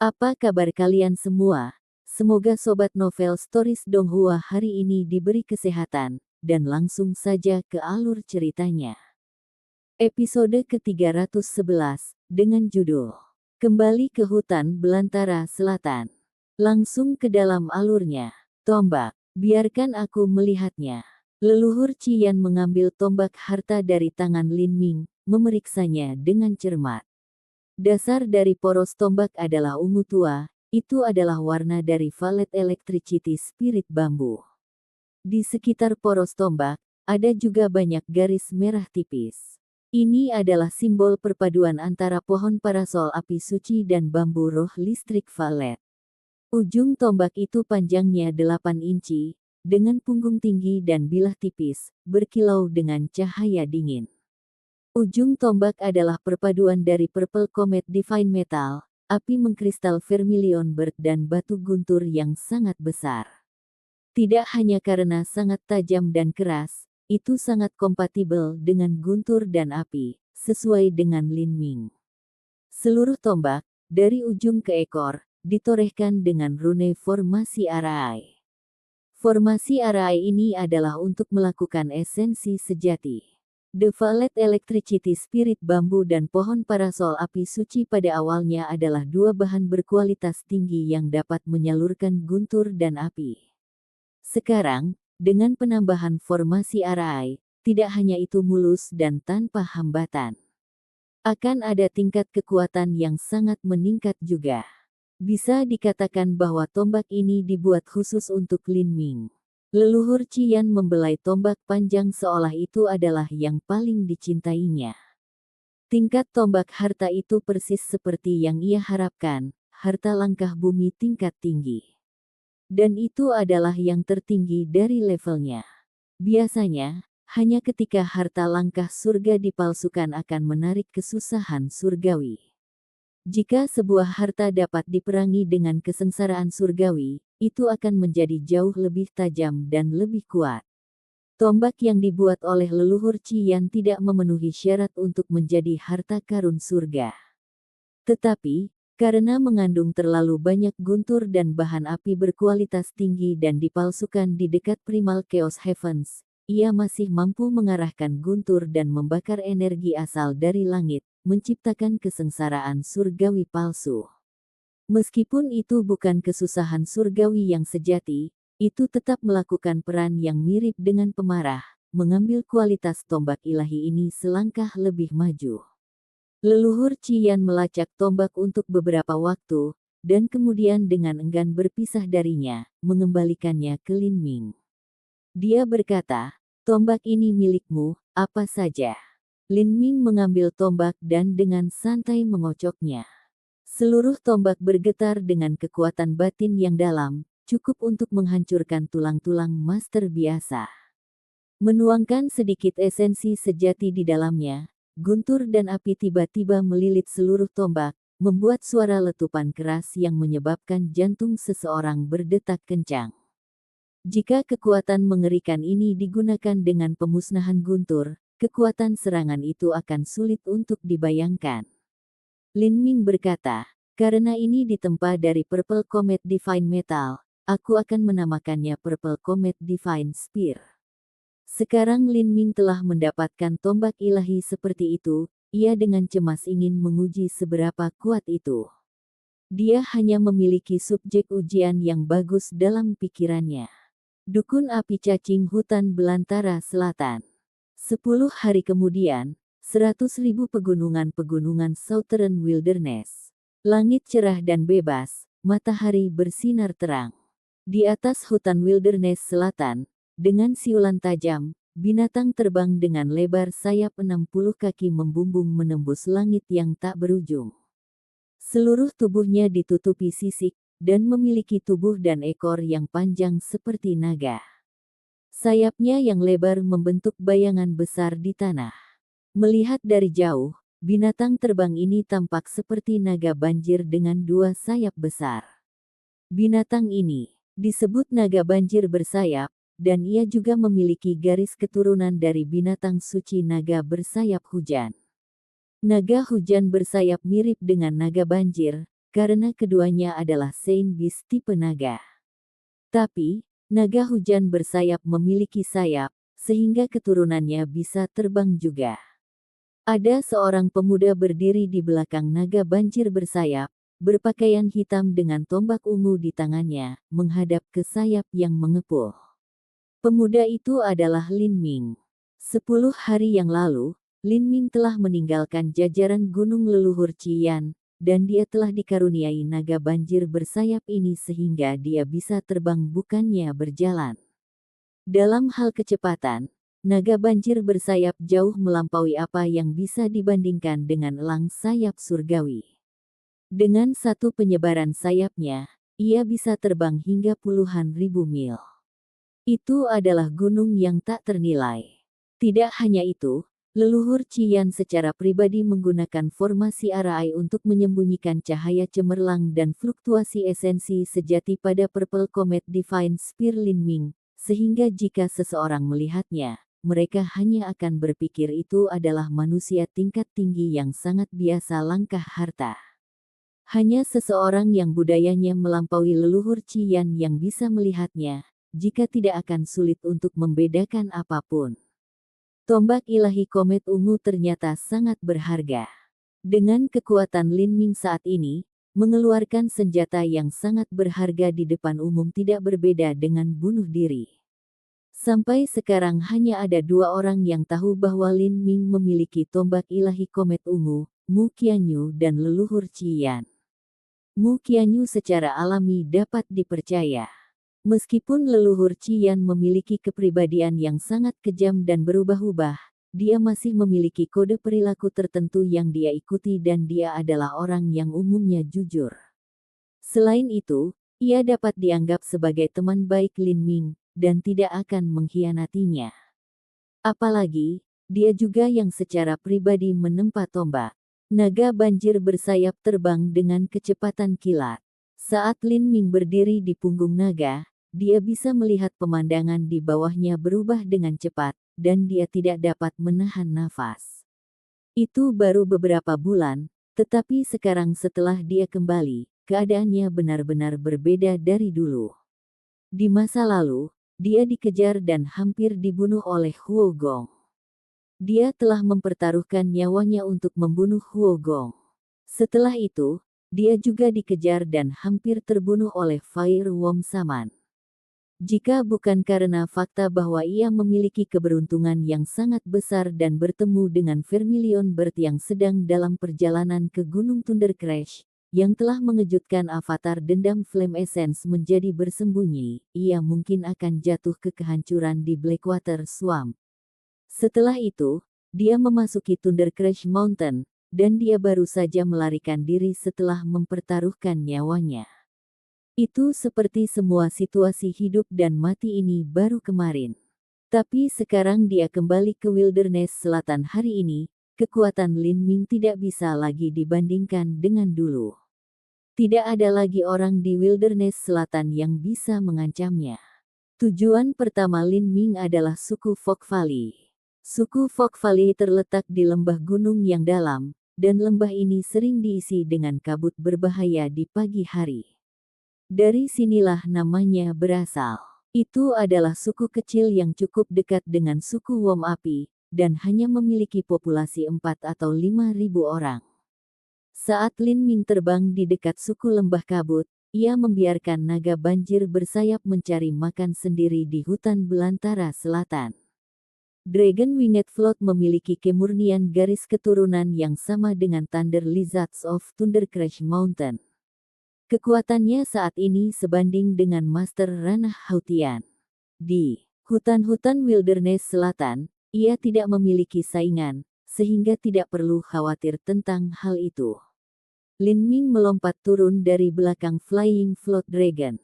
Apa kabar kalian semua? Semoga Sobat Novel Stories Donghua hari ini diberi kesehatan, dan langsung saja ke alur ceritanya. Episode ke-311, dengan judul Kembali ke Hutan Belantara Selatan. Langsung ke dalam alurnya. Tombak, biarkan aku melihatnya. Leluhur Cian mengambil tombak harta dari tangan Lin Ming, memeriksanya dengan cermat. Dasar dari poros tombak adalah ungu tua, itu adalah warna dari Valet Electricity Spirit Bambu. Di sekitar poros tombak, ada juga banyak garis merah tipis. Ini adalah simbol perpaduan antara pohon parasol api suci dan bambu roh listrik Valet. Ujung tombak itu panjangnya 8 inci, dengan punggung tinggi dan bilah tipis, berkilau dengan cahaya dingin. Ujung tombak adalah perpaduan dari Purple Comet Divine Metal, api mengkristal vermilion bird dan batu guntur yang sangat besar. Tidak hanya karena sangat tajam dan keras, itu sangat kompatibel dengan guntur dan api, sesuai dengan Lin Ming. Seluruh tombak, dari ujung ke ekor, ditorehkan dengan rune formasi arai. Formasi arai ini adalah untuk melakukan esensi sejati. The Valet Electricity Spirit Bambu dan pohon parasol api suci pada awalnya adalah dua bahan berkualitas tinggi yang dapat menyalurkan guntur dan api. Sekarang, dengan penambahan formasi arai, tidak hanya itu mulus dan tanpa hambatan. Akan ada tingkat kekuatan yang sangat meningkat juga. Bisa dikatakan bahwa tombak ini dibuat khusus untuk Lin Ming. Leluhur Cian membelai tombak panjang seolah itu adalah yang paling dicintainya. Tingkat tombak harta itu persis seperti yang ia harapkan, harta langkah bumi tingkat tinggi. Dan itu adalah yang tertinggi dari levelnya. Biasanya, hanya ketika harta langkah surga dipalsukan akan menarik kesusahan surgawi. Jika sebuah harta dapat diperangi dengan kesengsaraan surgawi, itu akan menjadi jauh lebih tajam dan lebih kuat. Tombak yang dibuat oleh leluhur Cian tidak memenuhi syarat untuk menjadi harta karun surga. Tetapi, karena mengandung terlalu banyak guntur dan bahan api berkualitas tinggi dan dipalsukan di dekat Primal Chaos Heavens, ia masih mampu mengarahkan guntur dan membakar energi asal dari langit, menciptakan kesengsaraan surgawi palsu. Meskipun itu bukan kesusahan surgawi yang sejati, itu tetap melakukan peran yang mirip dengan pemarah, mengambil kualitas tombak ilahi ini selangkah lebih maju. Leluhur Cian melacak tombak untuk beberapa waktu, dan kemudian dengan enggan berpisah darinya, mengembalikannya ke Lin Ming. Dia berkata, "Tombak ini milikmu, apa saja." Lin Ming mengambil tombak dan dengan santai mengocoknya. Seluruh tombak bergetar dengan kekuatan batin yang dalam, cukup untuk menghancurkan tulang-tulang master biasa. Menuangkan sedikit esensi sejati di dalamnya, guntur dan api tiba-tiba melilit seluruh tombak, membuat suara letupan keras yang menyebabkan jantung seseorang berdetak kencang. Jika kekuatan mengerikan ini digunakan dengan pemusnahan guntur, kekuatan serangan itu akan sulit untuk dibayangkan. Lin Ming berkata, "Karena ini ditempa dari Purple Comet Divine Metal, aku akan menamakannya Purple Comet Divine Spear." Sekarang Lin Ming telah mendapatkan tombak ilahi seperti itu, ia dengan cemas ingin menguji seberapa kuat itu. Dia hanya memiliki subjek ujian yang bagus dalam pikirannya. Dukun Api Cacing Hutan Belantara Selatan. 10 hari kemudian, 100.000 pegunungan-pegunungan Southern Wilderness. Langit cerah dan bebas, matahari bersinar terang. Di atas hutan wilderness selatan, dengan siulan tajam, binatang terbang dengan lebar sayap 60 kaki membumbung menembus langit yang tak berujung. Seluruh tubuhnya ditutupi sisik, dan memiliki tubuh dan ekor yang panjang seperti naga. Sayapnya yang lebar membentuk bayangan besar di tanah. Melihat dari jauh, binatang terbang ini tampak seperti naga banjir dengan dua sayap besar. Binatang ini disebut naga banjir bersayap, dan ia juga memiliki garis keturunan dari binatang suci naga bersayap hujan. Naga hujan bersayap mirip dengan naga banjir, karena keduanya adalah Saint Beast tipe naga. Tapi, naga hujan bersayap memiliki sayap, sehingga keturunannya bisa terbang juga. Ada seorang pemuda berdiri di belakang naga banjir bersayap, berpakaian hitam dengan tombak ungu di tangannya, menghadap ke sayap yang mengepul. Pemuda itu adalah Lin Ming. 10 hari yang lalu, Lin Ming telah meninggalkan jajaran gunung leluhur Qian, dan dia telah dikaruniai naga banjir bersayap ini sehingga dia bisa terbang bukannya berjalan. Dalam hal kecepatan, naga banjir bersayap jauh melampaui apa yang bisa dibandingkan dengan elang sayap surgawi. Dengan satu penyebaran sayapnya, ia bisa terbang hingga puluhan ribu mil. Itu adalah gunung yang tak ternilai. Tidak hanya itu, leluhur Qian secara pribadi menggunakan formasi Arai untuk menyembunyikan cahaya cemerlang dan fluktuasi esensi sejati pada Purple Comet Divine Spear Lin Ming, sehingga jika seseorang melihatnya, mereka hanya akan berpikir itu adalah manusia tingkat tinggi yang sangat biasa langkah harta. Hanya seseorang yang budayanya melampaui leluhur Qian yang bisa melihatnya, jika tidak akan sulit untuk membedakan apapun. Tombak ilahi komet ungu ternyata sangat berharga. Dengan kekuatan Lin Ming saat ini, mengeluarkan senjata yang sangat berharga di depan umum tidak berbeda dengan bunuh diri. Sampai sekarang hanya ada 2 orang yang tahu bahwa Lin Ming memiliki tombak ilahi komet ungu, Mu Qianyu dan leluhur Qian. Mu Qianyu secara alami dapat dipercaya. Meskipun leluhur Qian memiliki kepribadian yang sangat kejam dan berubah-ubah, dia masih memiliki kode perilaku tertentu yang dia ikuti dan dia adalah orang yang umumnya jujur. Selain itu, ia dapat dianggap sebagai teman baik Lin Ming, dan tidak akan mengkhianatinya. Apalagi, dia juga yang secara pribadi menempa tombak. Naga banjir bersayap terbang dengan kecepatan kilat. Saat Lin Ming berdiri di punggung naga, dia bisa melihat pemandangan di bawahnya berubah dengan cepat, dan dia tidak dapat menahan nafas. Itu baru beberapa bulan, tetapi sekarang setelah dia kembali, keadaannya benar-benar berbeda dari dulu. Di masa lalu, dia dikejar dan hampir dibunuh oleh Huo Gong. Dia telah mempertaruhkan nyawanya untuk membunuh Huo Gong. Setelah itu, dia juga dikejar dan hampir terbunuh oleh Fire Wom Saman. Jika bukan karena fakta bahwa ia memiliki keberuntungan yang sangat besar dan bertemu dengan Vermilion Bird yang sedang dalam perjalanan ke Gunung Thunder Crash, yang telah mengejutkan avatar dendam Flame Essence menjadi bersembunyi, ia mungkin akan jatuh ke kehancuran di Blackwater Swamp. Setelah itu, dia memasuki Thunder Crash Mountain, dan dia baru saja melarikan diri setelah mempertaruhkan nyawanya. Itu seperti semua situasi hidup dan mati ini baru kemarin. Tapi sekarang dia kembali ke Wilderness Selatan hari ini, kekuatan Lin Ming tidak bisa lagi dibandingkan dengan dulu. Tidak ada lagi orang di Wilderness Selatan yang bisa mengancamnya. Tujuan pertama Lin Ming adalah suku Fog Valley. Suku Fog Valley terletak di lembah gunung yang dalam, dan lembah ini sering diisi dengan kabut berbahaya di pagi hari. Dari sinilah namanya berasal. Itu adalah suku kecil yang cukup dekat dengan suku Wom Api, dan hanya memiliki populasi 4 atau 5 ribu orang. Saat Lin Ming terbang di dekat suku lembah kabut, ia membiarkan naga banjir bersayap mencari makan sendiri di hutan belantara selatan. Dragon Winged Float memiliki kemurnian garis keturunan yang sama dengan Thunder Lizards of Thunder Crash Mountain. Kekuatannya saat ini sebanding dengan Master Ranah Hautian. Di hutan-hutan Wilderness Selatan, ia tidak memiliki saingan, sehingga tidak perlu khawatir tentang hal itu. Lin Ming melompat turun dari belakang Flying Float Dragon.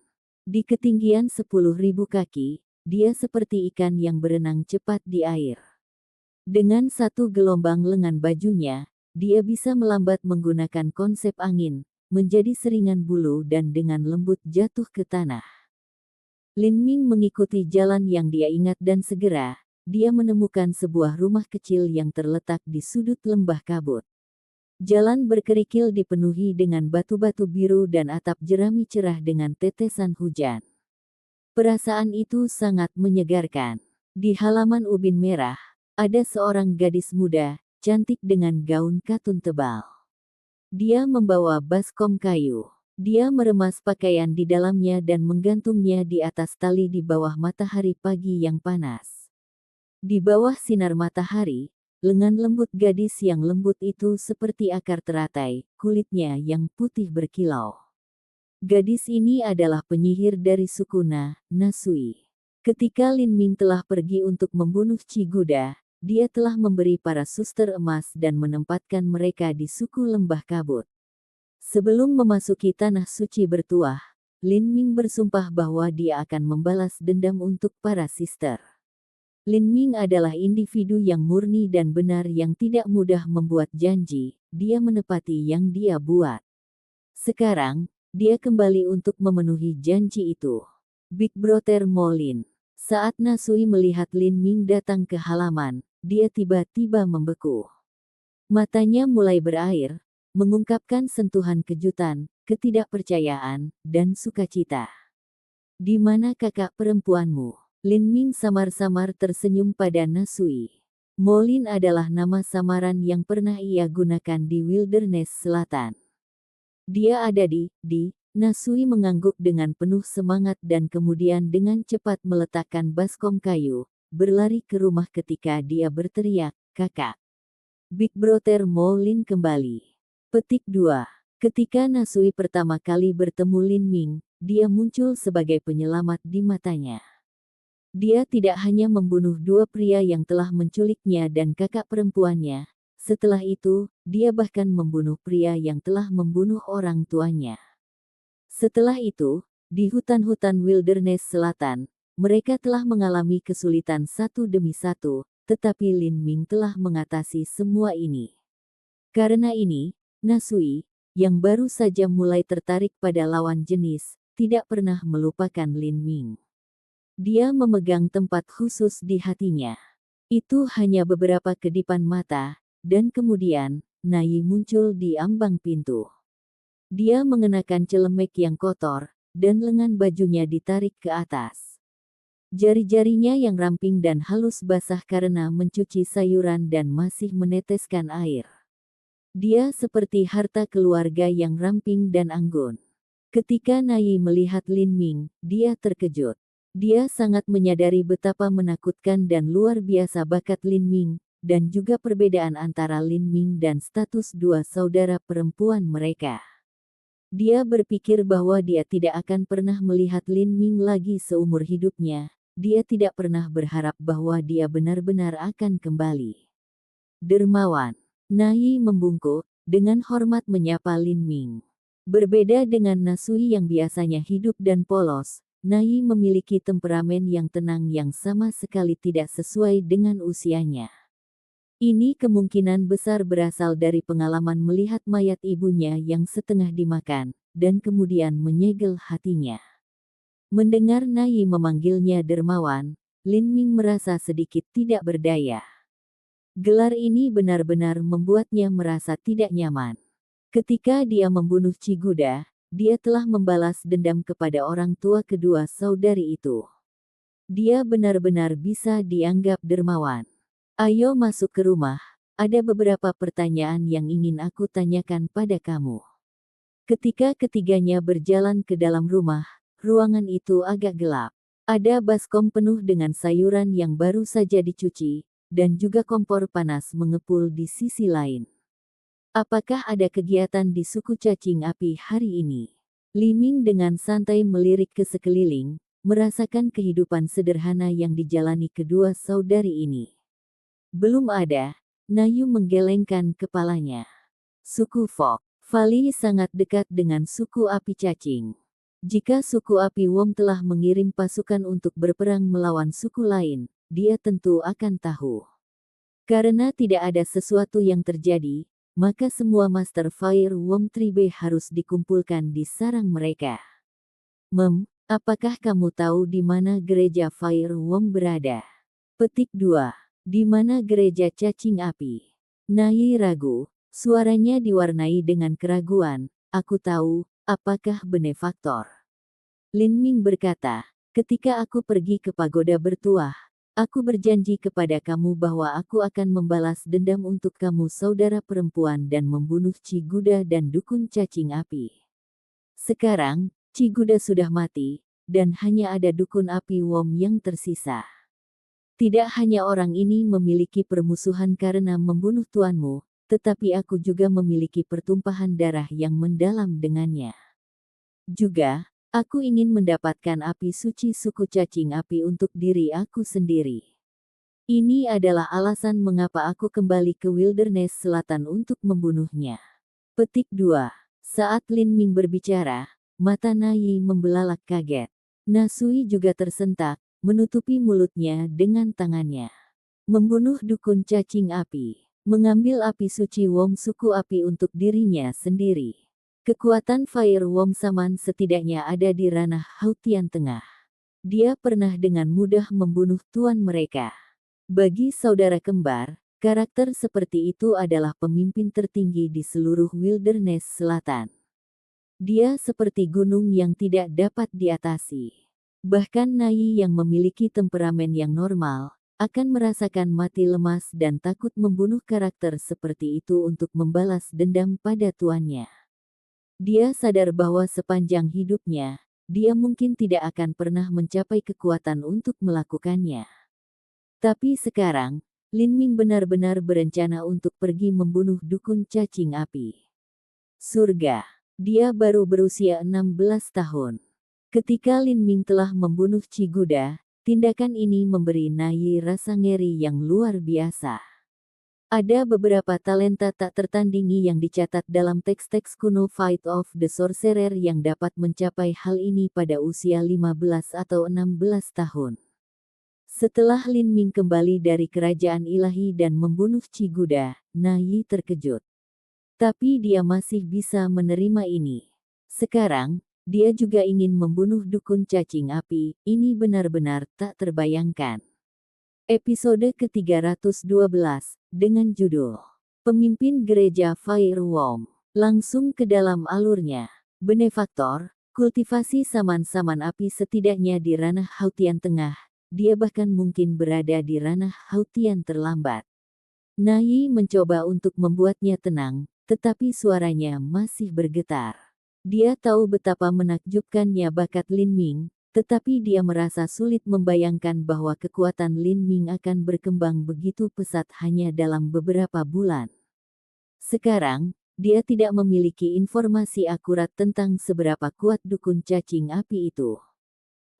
Di ketinggian 10.000 kaki, dia seperti ikan yang berenang cepat di air. Dengan satu gelombang lengan bajunya, dia bisa melambat menggunakan konsep angin, menjadi seringan bulu dan dengan lembut jatuh ke tanah. Lin Ming mengikuti jalan yang dia ingat dan segera, dia menemukan sebuah rumah kecil yang terletak di sudut lembah kabut. Jalan berkerikil dipenuhi dengan batu-batu biru dan atap jerami cerah dengan tetesan hujan. Perasaan itu sangat menyegarkan. Di halaman ubin merah, ada seorang gadis muda, cantik dengan gaun katun tebal. Dia membawa baskom kayu. Dia meremas pakaian di dalamnya dan menggantungnya di atas tali di bawah matahari pagi yang panas. Di bawah sinar matahari, lengan lembut gadis yang lembut itu seperti akar teratai, kulitnya yang putih berkilau. Gadis ini adalah penyihir dari suku Nasui. Ketika Lin Ming telah pergi untuk membunuh Ciguda, dia telah memberi para suster emas dan menempatkan mereka di suku Lembah Kabut. Sebelum memasuki tanah suci bertuah, Lin Ming bersumpah bahwa dia akan membalas dendam untuk para suster. Lin Ming adalah individu yang murni dan benar yang tidak mudah membuat janji, dia menepati yang dia buat. Sekarang, dia kembali untuk memenuhi janji itu. Big Brother Molin. Saat Nasui melihat Lin Ming datang ke halaman, dia tiba-tiba membeku. Matanya mulai berair, mengungkapkan sentuhan kejutan, ketidakpercayaan, dan sukacita. Di mana kakak perempuanmu? Lin Ming samar-samar tersenyum pada Nasui. Molin adalah nama samaran yang pernah ia gunakan di Wilderness Selatan. Dia ada di. Nasui mengangguk dengan penuh semangat dan kemudian dengan cepat meletakkan baskom kayu, berlari ke rumah ketika dia berteriak, "Kakak!" Big Brother Molin kembali. Petik 2. Ketika Nasui pertama kali bertemu Lin Ming, dia muncul sebagai penyelamat di matanya. Dia tidak hanya membunuh dua pria yang telah menculiknya dan kakak perempuannya, setelah itu, dia bahkan membunuh pria yang telah membunuh orang tuanya. Setelah itu, di hutan-hutan Wilderness Selatan, mereka telah mengalami kesulitan satu demi satu, tetapi Lin Ming telah mengatasi semua ini. Karena ini, Nasui, yang baru saja mulai tertarik pada lawan jenis, tidak pernah melupakan Lin Ming. Dia memegang tempat khusus di hatinya. Itu hanya beberapa kedipan mata, dan kemudian, Nayi muncul di ambang pintu. Dia mengenakan celemek yang kotor, dan lengan bajunya ditarik ke atas. Jari-jarinya yang ramping dan halus basah karena mencuci sayuran dan masih meneteskan air. Dia seperti harta keluarga yang ramping dan anggun. Ketika Nayi melihat Lin Ming, dia terkejut. Dia sangat menyadari betapa menakutkan dan luar biasa bakat Lin Ming, dan juga perbedaan antara Lin Ming dan status dua saudara perempuan mereka. Dia berpikir bahwa dia tidak akan pernah melihat Lin Ming lagi seumur hidupnya. Dia tidak pernah berharap bahwa dia benar-benar akan kembali. Dermawan. Nayi membungkuk, dengan hormat menyapa Lin Ming. Berbeda dengan Nasui yang biasanya hidup dan polos, Nayi memiliki temperamen yang tenang yang sama sekali tidak sesuai dengan usianya. Ini kemungkinan besar berasal dari pengalaman melihat mayat ibunya yang setengah dimakan, dan kemudian menyegel hatinya. Mendengar Nayi memanggilnya dermawan, Lin Ming merasa sedikit tidak berdaya. Gelar ini benar-benar membuatnya merasa tidak nyaman. Ketika dia membunuh Ciguda, dia telah membalas dendam kepada orang tua kedua saudari itu. Dia benar-benar bisa dianggap dermawan. Ayo masuk ke rumah, ada beberapa pertanyaan yang ingin aku tanyakan pada kamu. Ketika ketiganya berjalan ke dalam rumah, ruangan itu agak gelap. Ada baskom penuh dengan sayuran yang baru saja dicuci, dan juga kompor panas mengepul di sisi lain. Apakah ada kegiatan di suku cacing api hari ini? Li Ming dengan santai melirik ke sekeliling, merasakan kehidupan sederhana yang dijalani kedua saudari ini. Belum ada, Nayu menggelengkan kepalanya. Suku Fok Valley sangat dekat dengan suku api cacing. Jika suku api Wom telah mengirim pasukan untuk berperang melawan suku lain, dia tentu akan tahu. Karena tidak ada sesuatu yang terjadi, maka semua Master Fire Wom Tribe harus dikumpulkan di sarang mereka. Apakah kamu tahu di mana gereja Fire Wom berada? Petik 2. Di mana gereja cacing api? Nayi ragu. Suaranya diwarnai dengan keraguan. Aku tahu, apakah benefaktor? Lin Ming berkata, ketika aku pergi ke pagoda bertuah, aku berjanji kepada kamu bahwa aku akan membalas dendam untuk kamu saudara perempuan dan membunuh Ci Guda dan dukun cacing api. Sekarang, Ci Guda sudah mati, dan hanya ada dukun api Wom yang tersisa. Tidak hanya orang ini memiliki permusuhan karena membunuh tuanmu, tetapi aku juga memiliki pertumpahan darah yang mendalam dengannya. Juga, aku ingin mendapatkan api suci suku cacing api untuk diri aku sendiri. Ini adalah alasan mengapa aku kembali ke Wilderness Selatan untuk membunuhnya. Petik 2. Saat Lin Ming berbicara, mata Nayi membelalak kaget. Nasui juga tersentak, menutupi mulutnya dengan tangannya. Membunuh dukun cacing api. Mengambil api suci Wom suku api untuk dirinya sendiri. Kekuatan Fire Wom Saman setidaknya ada di ranah Hautian Tengah. Dia pernah dengan mudah membunuh tuan mereka. Bagi saudara kembar, karakter seperti itu adalah pemimpin tertinggi di seluruh Wilderness Selatan. Dia seperti gunung yang tidak dapat diatasi. Bahkan Nayi yang memiliki temperamen yang normal, akan merasakan mati lemas dan takut membunuh karakter seperti itu untuk membalas dendam pada tuannya. Dia sadar bahwa sepanjang hidupnya, dia mungkin tidak akan pernah mencapai kekuatan untuk melakukannya. Tapi sekarang, Lin Ming benar-benar berencana untuk pergi membunuh dukun cacing api. Surga. Dia baru berusia 16 tahun. Ketika Lin Ming telah membunuh Ci Guda, tindakan ini memberi Nayi rasa ngeri yang luar biasa. Ada beberapa talenta tak tertandingi yang dicatat dalam teks-teks kuno Fight of the Sorcerer yang dapat mencapai hal ini pada usia 15 atau 16 tahun. Setelah Lin Ming kembali dari kerajaan ilahi dan membunuh Ci Guda, Nayi terkejut. Tapi dia masih bisa menerima ini. Sekarang, dia juga ingin membunuh dukun cacing api, ini benar-benar tak terbayangkan. Episode ke-312, dengan judul Pemimpin Gereja Fire Wom. Langsung ke dalam alurnya. Benefaktor, kultivasi saman-saman api setidaknya di ranah Hautian Tengah, dia bahkan mungkin berada di ranah Hautian terlambat. Nayi mencoba untuk membuatnya tenang, tetapi suaranya masih bergetar. Dia tahu betapa menakjubkannya bakat Lin Ming, tetapi dia merasa sulit membayangkan bahwa kekuatan Lin Ming akan berkembang begitu pesat hanya dalam beberapa bulan. Sekarang, dia tidak memiliki informasi akurat tentang seberapa kuat dukun cacing api itu.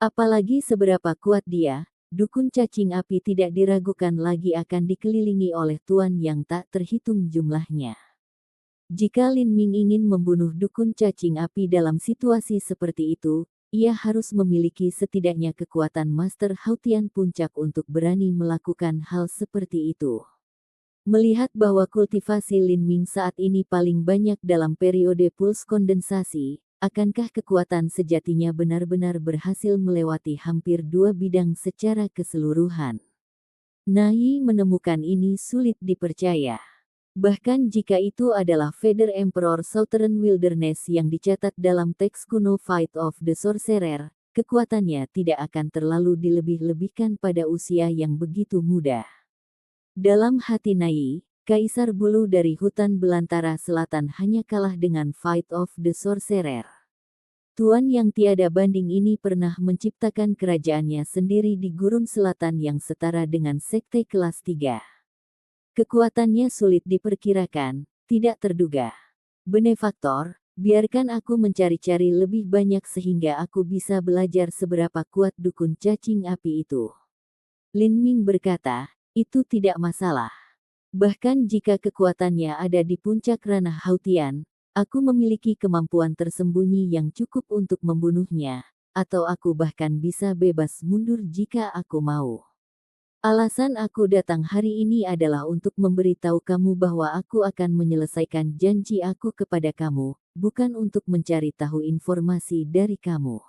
Apalagi seberapa kuat dia, dukun cacing api tidak diragukan lagi akan dikelilingi oleh tuan yang tak terhitung jumlahnya. Jika Lin Ming ingin membunuh dukun cacing api dalam situasi seperti itu, ia harus memiliki setidaknya kekuatan Master Hautian Puncak untuk berani melakukan hal seperti itu. Melihat bahwa kultivasi Lin Ming saat ini paling banyak dalam periode puls kondensasi, akankah kekuatan sejatinya benar-benar berhasil melewati hampir 2 bidang secara keseluruhan? Nayi menemukan ini sulit dipercaya. Bahkan jika itu adalah Feather Emperor Southern Wilderness yang dicatat dalam teks kuno Fight of the Sorcerer, kekuatannya tidak akan terlalu dilebih-lebihkan pada usia yang begitu muda. Dalam hati Nayi, Kaisar Bulu dari hutan belantara selatan hanya kalah dengan Fight of the Sorcerer. Tuan yang tiada banding ini pernah menciptakan kerajaannya sendiri di gurun selatan yang setara dengan sekte kelas 3. Kekuatannya sulit diperkirakan, tidak terduga. Benefaktor, biarkan aku mencari-cari lebih banyak sehingga aku bisa belajar seberapa kuat dukun cacing api itu. Lin Ming berkata, itu tidak masalah. Bahkan jika kekuatannya ada di puncak ranah Hautian, aku memiliki kemampuan tersembunyi yang cukup untuk membunuhnya, atau aku bahkan bisa bebas mundur jika aku mau. Alasan aku datang hari ini adalah untuk memberitahu kamu bahwa aku akan menyelesaikan janji aku kepada kamu, bukan untuk mencari tahu informasi dari kamu.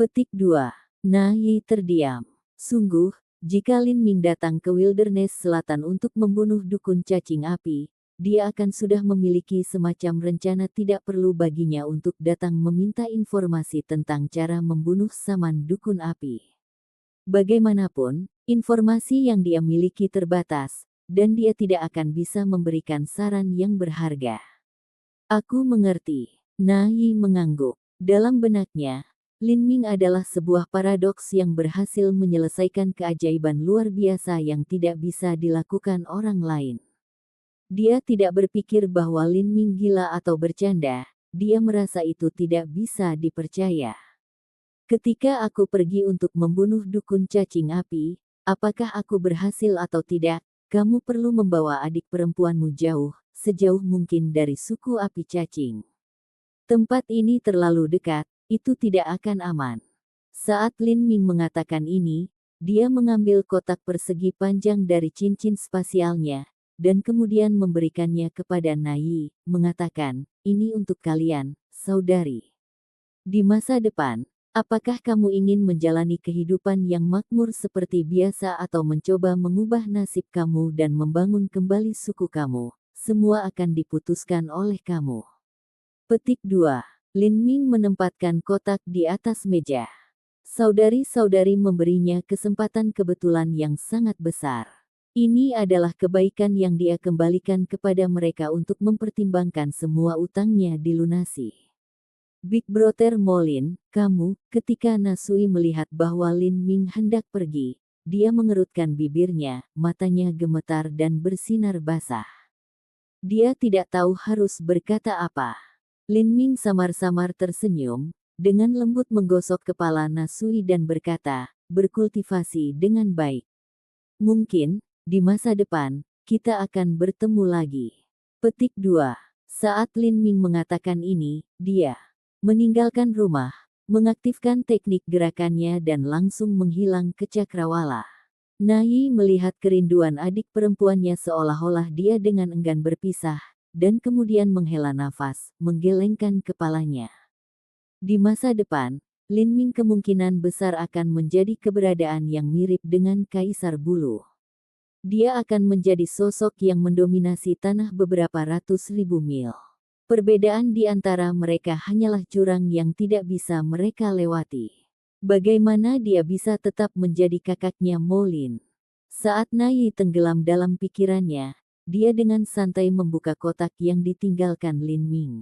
Petik 2. Nayi terdiam. Sungguh, jika Lin Ming datang ke Wilderness Selatan untuk membunuh dukun cacing api, dia akan sudah memiliki semacam rencana. Tidak perlu baginya untuk datang meminta informasi tentang cara membunuh Saman Dukun Api. Bagaimanapun, informasi yang dia miliki terbatas, dan dia tidak akan bisa memberikan saran yang berharga. Aku mengerti. Na Yi mengangguk. Dalam benaknya, Lin Ming adalah sebuah paradoks yang berhasil menyelesaikan keajaiban luar biasa yang tidak bisa dilakukan orang lain. Dia tidak berpikir bahwa Lin Ming gila atau bercanda, dia merasa itu tidak bisa dipercaya. Ketika aku pergi untuk membunuh dukun cacing api, apakah aku berhasil atau tidak, kamu perlu membawa adik perempuanmu jauh, sejauh mungkin dari suku api cacing. Tempat ini terlalu dekat, itu tidak akan aman. Saat Lin Ming mengatakan ini, dia mengambil kotak persegi panjang dari cincin spasialnya, dan kemudian memberikannya kepada Na Yi, mengatakan, ini untuk kalian, saudari. Di masa depan, apakah kamu ingin menjalani kehidupan yang makmur seperti biasa atau mencoba mengubah nasib kamu dan membangun kembali suku kamu? Semua akan diputuskan oleh kamu. Petik 2. Lin Ming menempatkan kotak di atas meja. Saudari-saudari memberinya kesempatan kebetulan yang sangat besar. Ini adalah kebaikan yang dia kembalikan kepada mereka untuk mempertimbangkan semua utangnya dilunasi. Big Brother Molin, kamu, ketika Nasui melihat bahwa Lin Ming hendak pergi, dia mengerutkan bibirnya, matanya gemetar dan bersinar basah. Dia tidak tahu harus berkata apa. Lin Ming samar-samar tersenyum, dengan lembut menggosok kepala Nasui dan berkata, berkultivasi dengan baik. Mungkin, di masa depan, kita akan bertemu lagi. Petik 2. Saat Lin Ming mengatakan ini, dia meninggalkan rumah, mengaktifkan teknik gerakannya dan langsung menghilang ke cakrawala. Na Yi melihat kerinduan adik perempuannya seolah-olah dia dengan enggan berpisah, dan kemudian menghela nafas, menggelengkan kepalanya. Di masa depan, Lin Ming kemungkinan besar akan menjadi keberadaan yang mirip dengan Kaisar Bulu. Dia akan menjadi sosok yang mendominasi tanah beberapa ratus ribu mil. Perbedaan di antara mereka hanyalah jurang yang tidak bisa mereka lewati. Bagaimana dia bisa tetap menjadi kakaknya Molin? Saat Na Yi tenggelam dalam pikirannya, dia dengan santai membuka kotak yang ditinggalkan Lin Ming.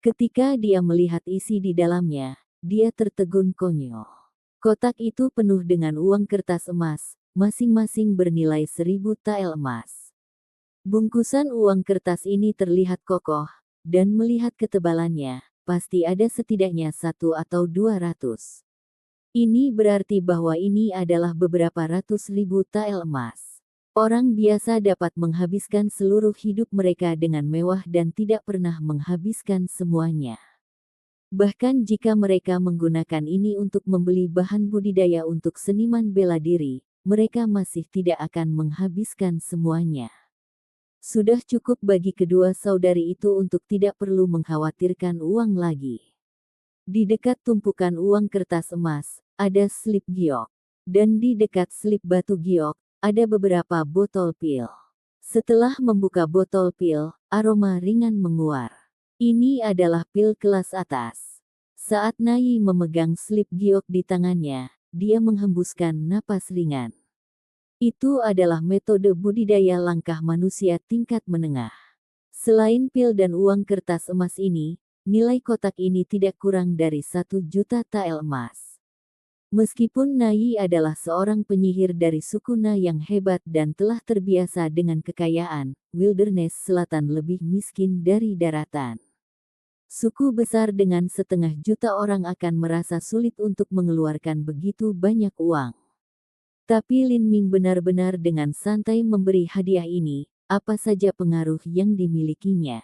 Ketika dia melihat isi di dalamnya, dia tertegun konyol. Kotak itu penuh dengan uang kertas emas, masing-masing bernilai 1000 tael emas. Bungkusan uang kertas ini terlihat kokoh, dan melihat ketebalannya, pasti ada setidaknya 1 atau 200. Ini berarti bahwa ini adalah beberapa ratus ribu tael emas. Orang biasa dapat menghabiskan seluruh hidup mereka dengan mewah dan tidak pernah menghabiskan semuanya. Bahkan jika mereka menggunakan ini untuk membeli bahan budidaya untuk seniman bela diri, mereka masih tidak akan menghabiskan semuanya. Sudah cukup bagi kedua saudari itu untuk tidak perlu mengkhawatirkan uang lagi. Di dekat tumpukan uang kertas emas, ada slip giok. Dan di dekat slip batu giok, ada beberapa botol pil. Setelah membuka botol pil, aroma ringan menguar. Ini adalah pil kelas atas. Saat Na Yi memegang slip giok di tangannya, dia menghembuskan napas ringan. Itu adalah metode budidaya langkah manusia tingkat menengah. Selain pil dan uang kertas emas ini, nilai kotak ini tidak kurang dari 1 juta tael emas. Meskipun Na Yi adalah seorang penyihir dari suku Na yang hebat dan telah terbiasa dengan kekayaan, Wilderness Selatan lebih miskin dari daratan. Suku besar dengan 1,5 juta orang akan merasa sulit untuk mengeluarkan begitu banyak uang. Tapi Lin Ming benar-benar dengan santai memberi hadiah ini, apa saja pengaruh yang dimilikinya.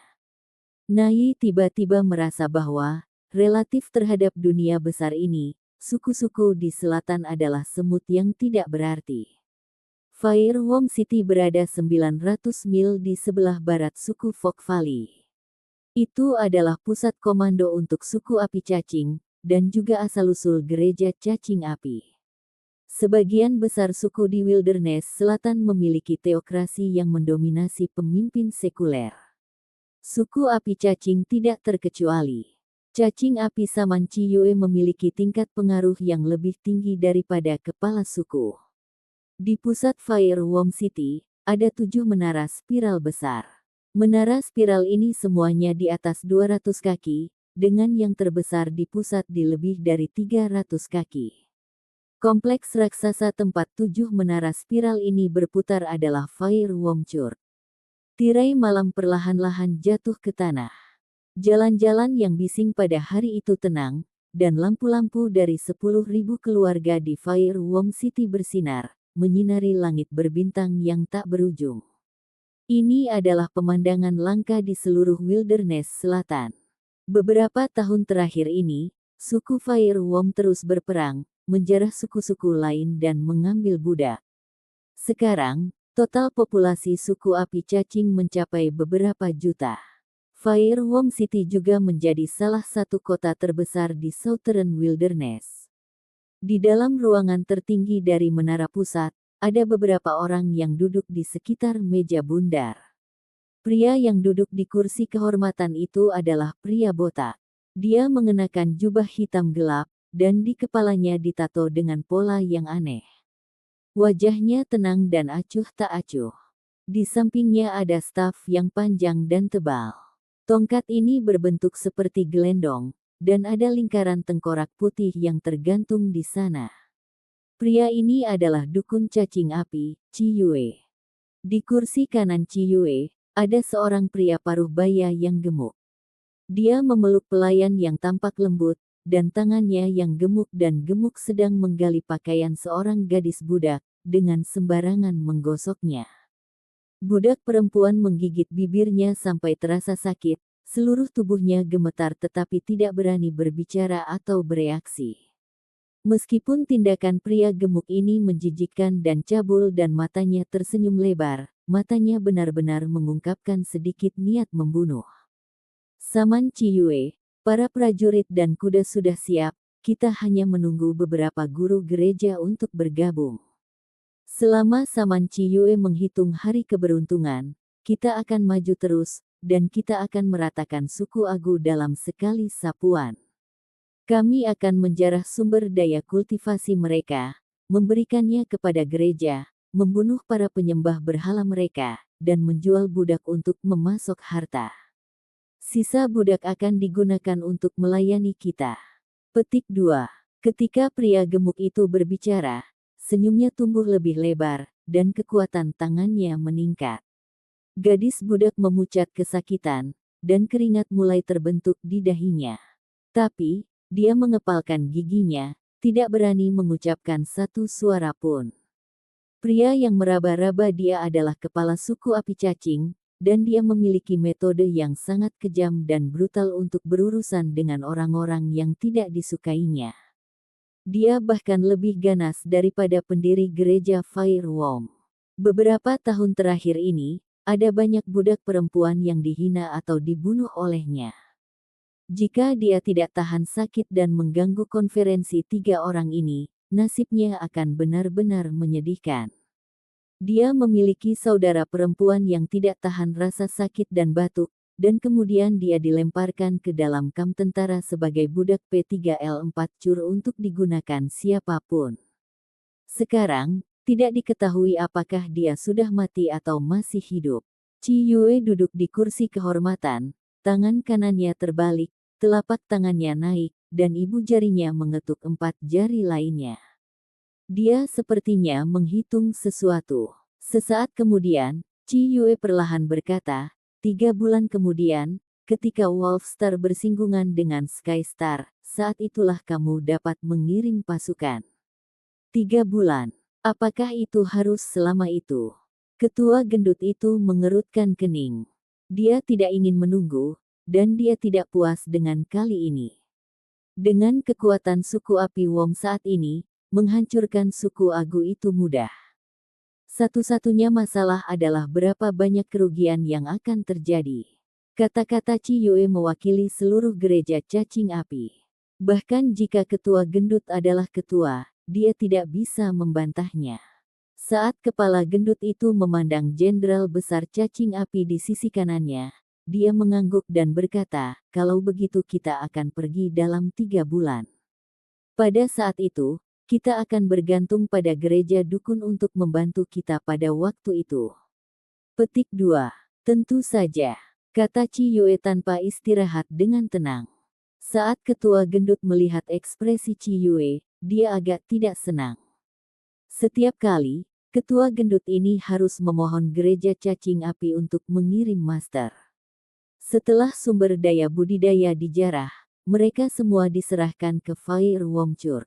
Na Yi tiba-tiba merasa bahwa, relatif terhadap dunia besar ini, suku-suku di selatan adalah semut yang tidak berarti. Firewong City berada 900 mil di sebelah barat suku Fog Valley. Itu adalah pusat komando untuk suku api cacing, dan juga asal-usul gereja cacing api. Sebagian besar suku di Wilderness Selatan memiliki teokrasi yang mendominasi pemimpin sekuler. Suku api cacing tidak terkecuali. Cacing api Saman Ciyue memiliki tingkat pengaruh yang lebih tinggi daripada kepala suku. Di pusat Firewalm City, ada 7 menara spiral besar. Menara spiral ini semuanya di atas 200 kaki, dengan yang terbesar di pusat di lebih dari 300 kaki. Kompleks raksasa tempat 7 menara spiral ini berputar adalah Firewalm Church. Tirai malam perlahan-lahan jatuh ke tanah. Jalan-jalan yang bising pada hari itu tenang, dan lampu-lampu dari 10.000 keluarga di Firewalm City bersinar, menyinari langit berbintang yang tak berujung. Ini adalah pemandangan langka di seluruh Wilderness Selatan. Beberapa tahun terakhir ini, suku Firewalm terus berperang, menjarah suku-suku lain dan mengambil budak. Sekarang, total populasi suku api cacing mencapai beberapa juta. Firewalm City juga menjadi salah satu kota terbesar di Southern Wilderness. Di dalam ruangan tertinggi dari menara pusat, ada beberapa orang yang duduk di sekitar meja bundar. Pria yang duduk di kursi kehormatan itu adalah pria botak. Dia mengenakan jubah hitam gelap, dan di kepalanya ditato dengan pola yang aneh. Wajahnya tenang dan acuh tak acuh. Di sampingnya ada staf yang panjang dan tebal. Tongkat ini berbentuk seperti gelendong, dan ada lingkaran tengkorak putih yang tergantung di sana. Pria ini adalah dukun cacing api, Ciyue. Di kursi kanan Ciyue, ada seorang pria paruh baya yang gemuk. Dia memeluk pelayan yang tampak lembut, dan tangannya yang gemuk sedang menggali pakaian seorang gadis budak, dengan sembarangan menggosoknya. Budak perempuan menggigit bibirnya sampai terasa sakit, seluruh tubuhnya gemetar tetapi tidak berani berbicara atau bereaksi. Meskipun tindakan pria gemuk ini menjijikkan dan cabul dan matanya tersenyum lebar, matanya benar-benar mengungkapkan sedikit niat membunuh. Saman Ciyue, para prajurit dan kuda sudah siap, kita hanya menunggu beberapa guru gereja untuk bergabung. Selama Saman Ciyue menghitung hari keberuntungan, kita akan maju terus, dan kita akan meratakan suku Agu dalam sekali sapuan. Kami akan menjarah sumber daya kultivasi mereka, memberikannya kepada gereja, membunuh para penyembah berhala mereka, dan menjual budak untuk memasok harta. Sisa budak akan digunakan untuk melayani kita. Petik 2. Ketika pria gemuk itu berbicara, senyumnya tumbuh lebih lebar, dan kekuatan tangannya meningkat. Gadis budak memucat kesakitan, dan keringat mulai terbentuk di dahinya. Tapi, dia mengepalkan giginya, tidak berani mengucapkan satu suara pun. Pria yang meraba-raba dia adalah kepala suku api cacing, dan dia memiliki metode yang sangat kejam dan brutal untuk berurusan dengan orang-orang yang tidak disukainya. Dia bahkan lebih ganas daripada pendiri gereja Firewalm. Beberapa tahun terakhir ini, ada banyak budak perempuan yang dihina atau dibunuh olehnya. Jika dia tidak tahan sakit dan mengganggu konferensi 3 orang ini, nasibnya akan benar-benar menyedihkan. Dia memiliki saudara perempuan yang tidak tahan rasa sakit dan batuk, dan kemudian dia dilemparkan ke dalam kamp tentara sebagai budak P3L4 Cur untuk digunakan siapapun. Sekarang, tidak diketahui apakah dia sudah mati atau masih hidup. Ciyue duduk di kursi kehormatan, tangan kanannya terbalik, telapak tangannya naik, dan ibu jarinya mengetuk 4 jari lainnya. Dia sepertinya menghitung sesuatu. Sesaat kemudian, Ciyue perlahan berkata, 3 bulan kemudian, ketika Wolfstar bersinggungan dengan Skystar, saat itulah kamu dapat mengirim pasukan. 3 bulan. Apakah itu harus selama itu? Ketua gendut itu mengerutkan kening. Dia tidak ingin menunggu, dan dia tidak puas dengan kali ini. Dengan kekuatan suku api Wom saat ini, menghancurkan suku Agu itu mudah. Satu-satunya masalah adalah berapa banyak kerugian yang akan terjadi. Kata-kata Ciyue mewakili seluruh gereja cacing api. Bahkan jika ketua gendut adalah ketua, dia tidak bisa membantahnya. Saat kepala gendut itu memandang jenderal besar cacing api di sisi kanannya, dia mengangguk dan berkata, "Kalau begitu kita akan pergi dalam 3 bulan. Pada saat itu, kita akan bergantung pada gereja dukun untuk membantu kita pada waktu itu." Petik 2. Tentu saja, kata Ci Yue tanpa istirahat dengan tenang. Saat ketua gendut melihat ekspresi Ci Yue, dia agak tidak senang. Setiap kali, ketua gendut ini harus memohon gereja cacing api untuk mengirim master. Setelah sumber daya budidaya dijarah, mereka semua diserahkan ke Fire Womchur.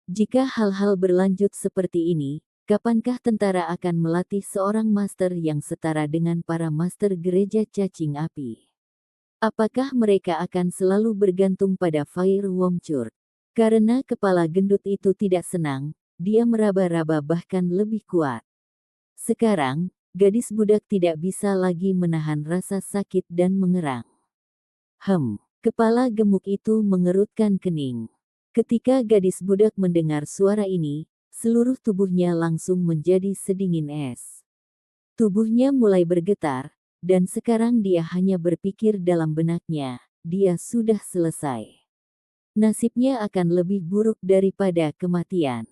Jika hal-hal berlanjut seperti ini, kapankah tentara akan melatih seorang master yang setara dengan para master gereja cacing api? Apakah mereka akan selalu bergantung pada Fire Womchur? Karena kepala gendut itu tidak senang, dia meraba-raba bahkan lebih kuat. Sekarang, gadis budak tidak bisa lagi menahan rasa sakit dan mengerang. Kepala gemuk itu mengerutkan kening. Ketika gadis budak mendengar suara ini, seluruh tubuhnya langsung menjadi sedingin es. Tubuhnya mulai bergetar, dan sekarang dia hanya berpikir dalam benaknya, dia sudah selesai. Nasibnya akan lebih buruk daripada kematian.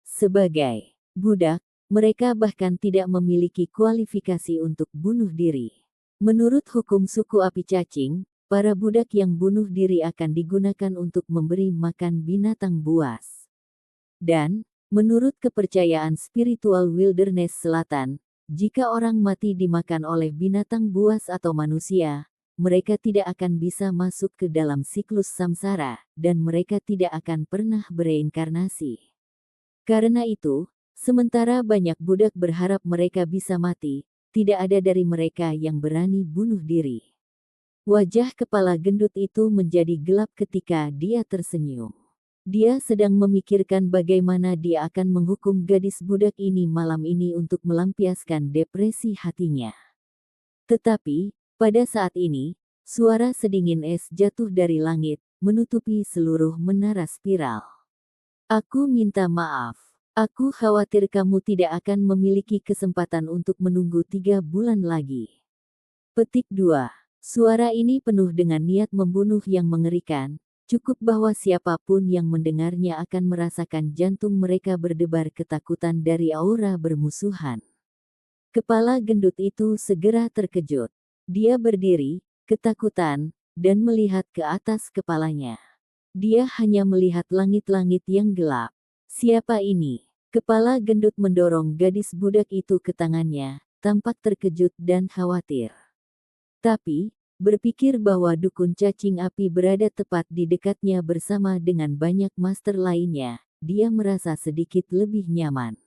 Sebagai budak, mereka bahkan tidak memiliki kualifikasi untuk bunuh diri. Menurut hukum suku api cacing, para budak yang bunuh diri akan digunakan untuk memberi makan binatang buas. Dan, menurut kepercayaan spiritual Wilderness Selatan, jika orang mati dimakan oleh binatang buas atau manusia, mereka tidak akan bisa masuk ke dalam siklus samsara, dan mereka tidak akan pernah bereinkarnasi. Karena itu, sementara banyak budak berharap mereka bisa mati, tidak ada dari mereka yang berani bunuh diri. Wajah kepala gendut itu menjadi gelap ketika dia tersenyum. Dia sedang memikirkan bagaimana dia akan menghukum gadis budak ini malam ini untuk melampiaskan depresi hatinya. Tetapi, pada saat ini, suara sedingin es jatuh dari langit, menutupi seluruh menara spiral. Aku minta maaf. Aku khawatir kamu tidak akan memiliki kesempatan untuk menunggu 3 bulan lagi. Petik 2. Suara ini penuh dengan niat membunuh yang mengerikan. Cukup bahwa siapapun yang mendengarnya akan merasakan jantung mereka berdebar ketakutan dari aura bermusuhan. Kepala gendut itu segera terkejut. Dia berdiri, ketakutan, dan melihat ke atas kepalanya. Dia hanya melihat langit-langit yang gelap. Siapa ini? Kepala gendut mendorong gadis budak itu ke tangannya, tampak terkejut dan khawatir. Tapi, berpikir bahwa dukun cacing api berada tepat di dekatnya bersama dengan banyak master lainnya, dia merasa sedikit lebih nyaman.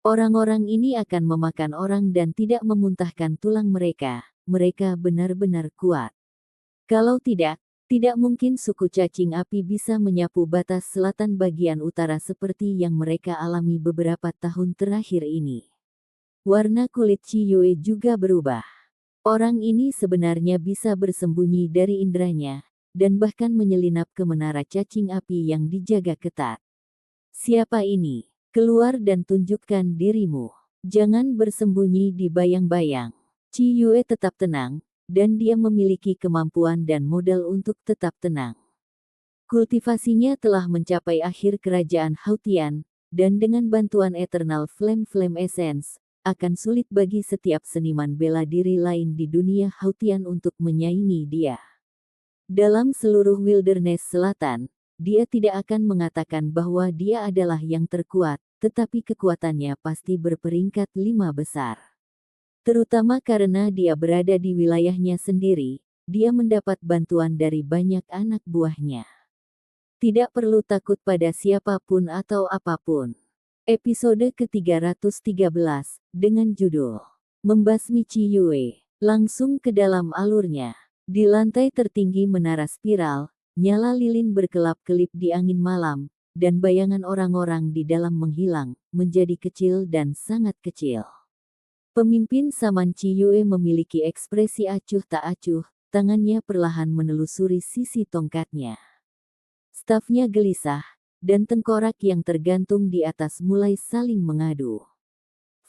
Orang-orang ini akan memakan orang dan tidak memuntahkan tulang mereka, mereka benar-benar kuat. Kalau tidak mungkin suku cacing api bisa menyapu batas selatan bagian utara seperti yang mereka alami beberapa tahun terakhir ini. Warna kulit Ci Yue juga berubah. Orang ini sebenarnya bisa bersembunyi dari inderanya, dan bahkan menyelinap ke menara cacing api yang dijaga ketat. Siapa ini? Keluar dan tunjukkan dirimu. Jangan bersembunyi di bayang-bayang. Ci Yue tetap tenang, dan dia memiliki kemampuan dan modal untuk tetap tenang. Kultivasinya telah mencapai akhir kerajaan Hautian, dan dengan bantuan Eternal Flame Essence, akan sulit bagi setiap seniman bela diri lain di dunia Hautian untuk menyaingi dia. Dalam seluruh Wilderness Selatan, dia tidak akan mengatakan bahwa dia adalah yang terkuat, tetapi kekuatannya pasti berperingkat 5 besar. Terutama karena dia berada di wilayahnya sendiri, dia mendapat bantuan dari banyak anak buahnya. Tidak perlu takut pada siapapun atau apapun. Episode ke-313, dengan judul Membasmi Ci Yue, langsung ke dalam alurnya. Di lantai tertinggi menara spiral, nyala lilin berkelap-kelip di angin malam, dan bayangan orang-orang di dalam menghilang, menjadi kecil dan sangat kecil. Pemimpin Saman Ci Yue memiliki ekspresi acuh tak acuh, tangannya perlahan menelusuri sisi tongkatnya. Stafnya gelisah, dan tengkorak yang tergantung di atas mulai saling mengadu.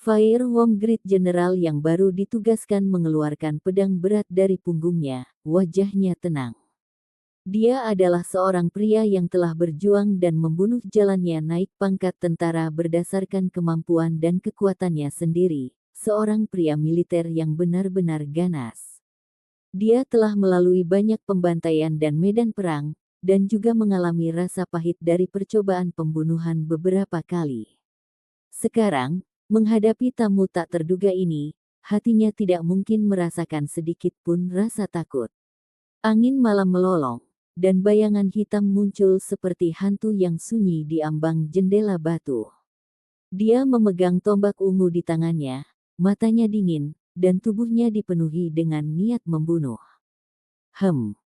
Firewom Great General yang baru ditugaskan mengeluarkan pedang berat dari punggungnya, wajahnya tenang. Dia adalah seorang pria yang telah berjuang dan membunuh jalannya naik pangkat tentara berdasarkan kemampuan dan kekuatannya sendiri, seorang pria militer yang benar-benar ganas. Dia telah melalui banyak pembantaian dan medan perang, dan juga mengalami rasa pahit dari percobaan pembunuhan beberapa kali. Sekarang, menghadapi tamu tak terduga ini, hatinya tidak mungkin merasakan sedikit pun rasa takut. Angin malam melolong, dan bayangan hitam muncul seperti hantu yang sunyi di ambang jendela batu. Dia memegang tombak ungu di tangannya, matanya dingin, dan tubuhnya dipenuhi dengan niat membunuh.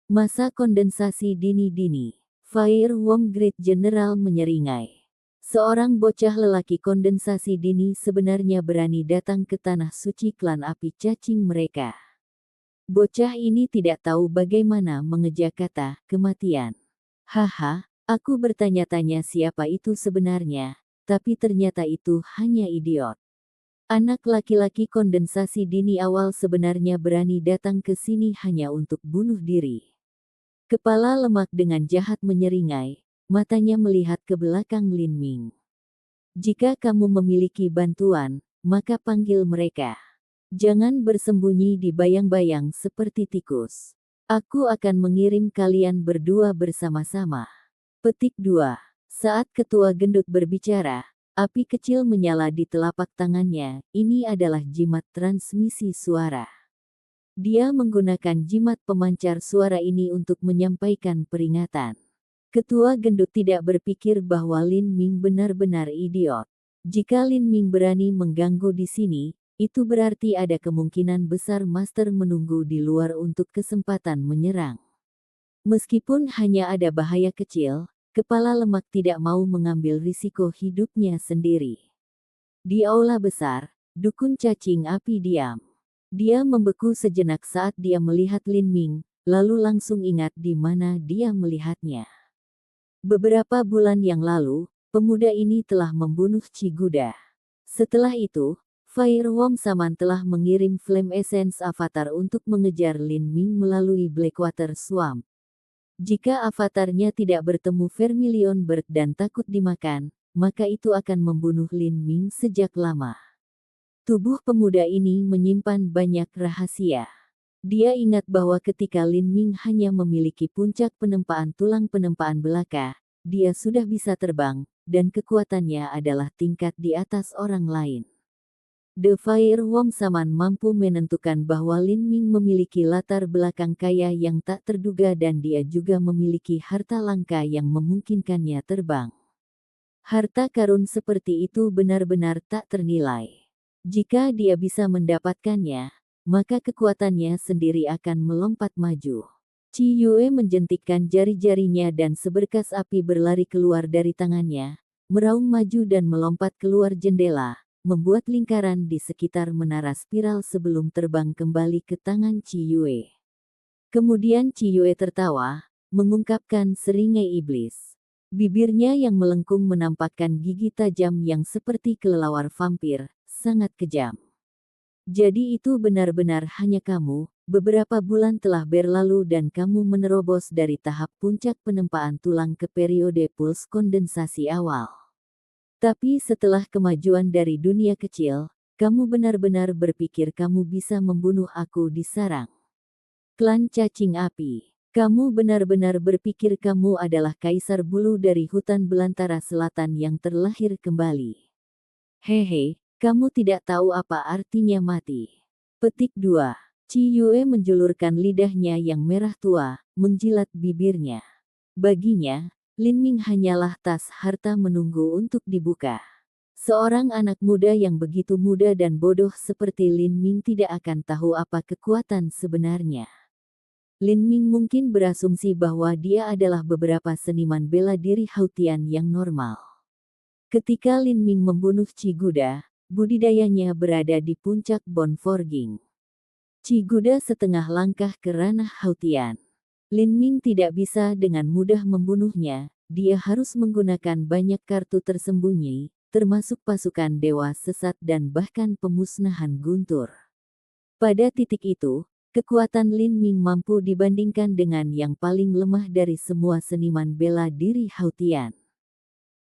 Masa kondensasi dini-dini. Firewom Great General menyeringai. Seorang bocah lelaki kondensasi dini sebenarnya berani datang ke tanah suci klan api cacing mereka. Bocah ini tidak tahu bagaimana mengeja kata kematian. Haha, aku bertanya-tanya siapa itu sebenarnya, tapi ternyata itu hanya idiot. Anak laki-laki kondensasi dini awal sebenarnya berani datang ke sini hanya untuk bunuh diri. Kepala lemak dengan jahat menyeringai, matanya melihat ke belakang Lin Ming. Jika kamu memiliki bantuan, maka panggil mereka. Jangan bersembunyi di bayang-bayang seperti tikus. Aku akan mengirim kalian berdua bersama-sama. Petik 2. Saat ketua gendut berbicara, api kecil menyala di telapak tangannya. Ini adalah jimat transmisi suara. Dia menggunakan jimat pemancar suara ini untuk menyampaikan peringatan. Ketua gendut tidak berpikir bahwa Lin Ming benar-benar idiot. Jika Lin Ming berani mengganggu di sini, itu berarti ada kemungkinan besar Master menunggu di luar untuk kesempatan menyerang. Meskipun hanya ada bahaya kecil, kepala lemak tidak mau mengambil risiko hidupnya sendiri. Di aula besar, dukun cacing api diam. Dia membeku sejenak saat dia melihat Lin Ming, lalu langsung ingat di mana dia melihatnya. Beberapa bulan yang lalu, pemuda ini telah membunuh Chiguda. Setelah itu, Firewom Saman telah mengirim Flame Essence Avatar untuk mengejar Lin Ming melalui Blackwater Swamp. Jika avatarnya tidak bertemu Vermilion Bird dan takut dimakan, maka itu akan membunuh Lin Ming sejak lama. Tubuh pemuda ini menyimpan banyak rahasia. Dia ingat bahwa ketika Lin Ming hanya memiliki puncak penempaan tulang penempaan belaka, dia sudah bisa terbang, dan kekuatannya adalah tingkat di atas orang lain. The Firewom Saman mampu menentukan bahwa Lin Ming memiliki latar belakang kaya yang tak terduga dan dia juga memiliki harta langka yang memungkinkannya terbang. Harta karun seperti itu benar-benar tak ternilai. Jika dia bisa mendapatkannya, maka kekuatannya sendiri akan melompat maju. Chi Yue menjentikkan jari-jarinya dan seberkas api berlari keluar dari tangannya, meraung maju dan melompat keluar jendela, membuat lingkaran di sekitar menara spiral sebelum terbang kembali ke tangan Chi Yue. Kemudian Chi Yue tertawa, mengungkapkan seringai iblis. Bibirnya yang melengkung menampakkan gigi tajam yang seperti kelelawar vampir, sangat kejam. Jadi itu benar-benar hanya kamu, beberapa bulan telah berlalu dan kamu menerobos dari tahap puncak penempaan tulang ke periode puls kondensasi awal. Tapi setelah kemajuan dari dunia kecil, kamu benar-benar berpikir kamu bisa membunuh aku di sarang klan cacing api. Kamu benar-benar berpikir kamu adalah kaisar bulu dari hutan belantara selatan yang terlahir kembali. Hehe, kamu tidak tahu apa artinya mati. Petik 2. Chi Yue menjulurkan lidahnya yang merah tua, menjilat bibirnya. Baginya, Lin Ming hanyalah tas harta menunggu untuk dibuka. Seorang anak muda yang begitu muda dan bodoh seperti Lin Ming tidak akan tahu apa kekuatan sebenarnya. Lin Ming mungkin berasumsi bahwa dia adalah beberapa seniman bela diri Hautian yang normal. Ketika Lin Ming membunuh Chiguda, budidayanya berada di puncak Bonforging. Chiguda setengah langkah ke ranah Hautian. Lin Ming tidak bisa dengan mudah membunuhnya, dia harus menggunakan banyak kartu tersembunyi, termasuk pasukan dewa sesat dan bahkan pemusnahan guntur. Pada titik itu, kekuatan Lin Ming mampu dibandingkan dengan yang paling lemah dari semua seniman bela diri Hautian.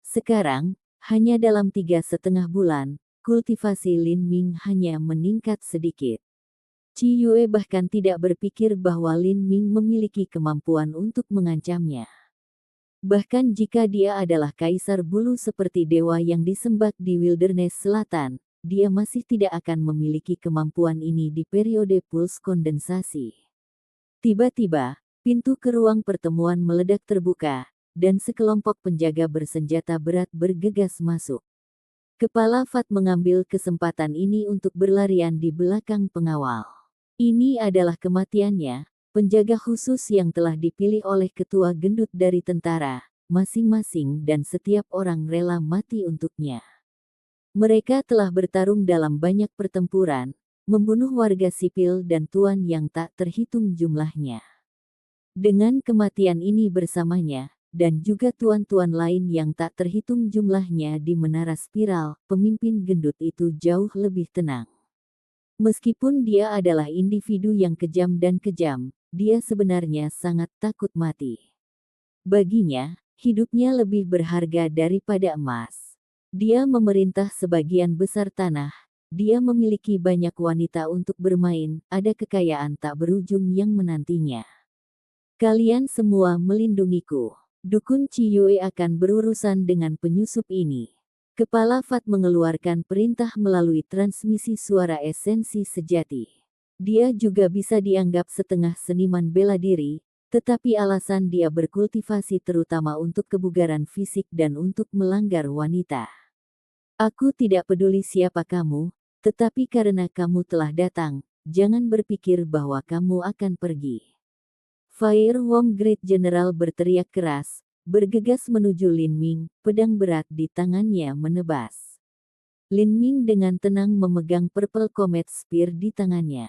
Sekarang, hanya dalam 3,5 bulan, kultivasi Lin Ming hanya meningkat sedikit. Qi Yue bahkan tidak berpikir bahwa Lin Ming memiliki kemampuan untuk mengancamnya. Bahkan jika dia adalah kaisar bulu seperti dewa yang disembah di Wilderness Selatan, dia masih tidak akan memiliki kemampuan ini di periode puls kondensasi. Tiba-tiba, pintu ke ruang pertemuan meledak terbuka, dan sekelompok penjaga bersenjata berat bergegas masuk. Kepala Fat mengambil kesempatan ini untuk berlarian di belakang pengawal. Ini adalah kematiannya, penjaga khusus yang telah dipilih oleh ketua gendut dari tentara, masing-masing dan setiap orang rela mati untuknya. Mereka telah bertarung dalam banyak pertempuran, membunuh warga sipil dan tuan yang tak terhitung jumlahnya. Dengan kematian ini bersamanya, dan juga tuan-tuan lain yang tak terhitung jumlahnya di menara spiral, pemimpin gendut itu jauh lebih tenang. Meskipun dia adalah individu yang kejam dan kejam, dia sebenarnya sangat takut mati. Baginya, hidupnya lebih berharga daripada emas. Dia memerintah sebagian besar tanah, dia memiliki banyak wanita untuk bermain, ada kekayaan tak berujung yang menantinya. Kalian semua melindungiku. Dukun Qi Yue akan berurusan dengan penyusup ini. Kepala Fat mengeluarkan perintah melalui transmisi suara esensi sejati. Dia juga bisa dianggap setengah seniman bela diri, tetapi alasan dia berkultivasi terutama untuk kebugaran fisik dan untuk melanggar wanita. Aku tidak peduli siapa kamu, tetapi karena kamu telah datang, jangan berpikir bahwa kamu akan pergi. Fire Wong Great General berteriak keras, bergegas menuju Lin Ming, pedang berat di tangannya menebas. Lin Ming dengan tenang memegang Purple Comet Spear di tangannya.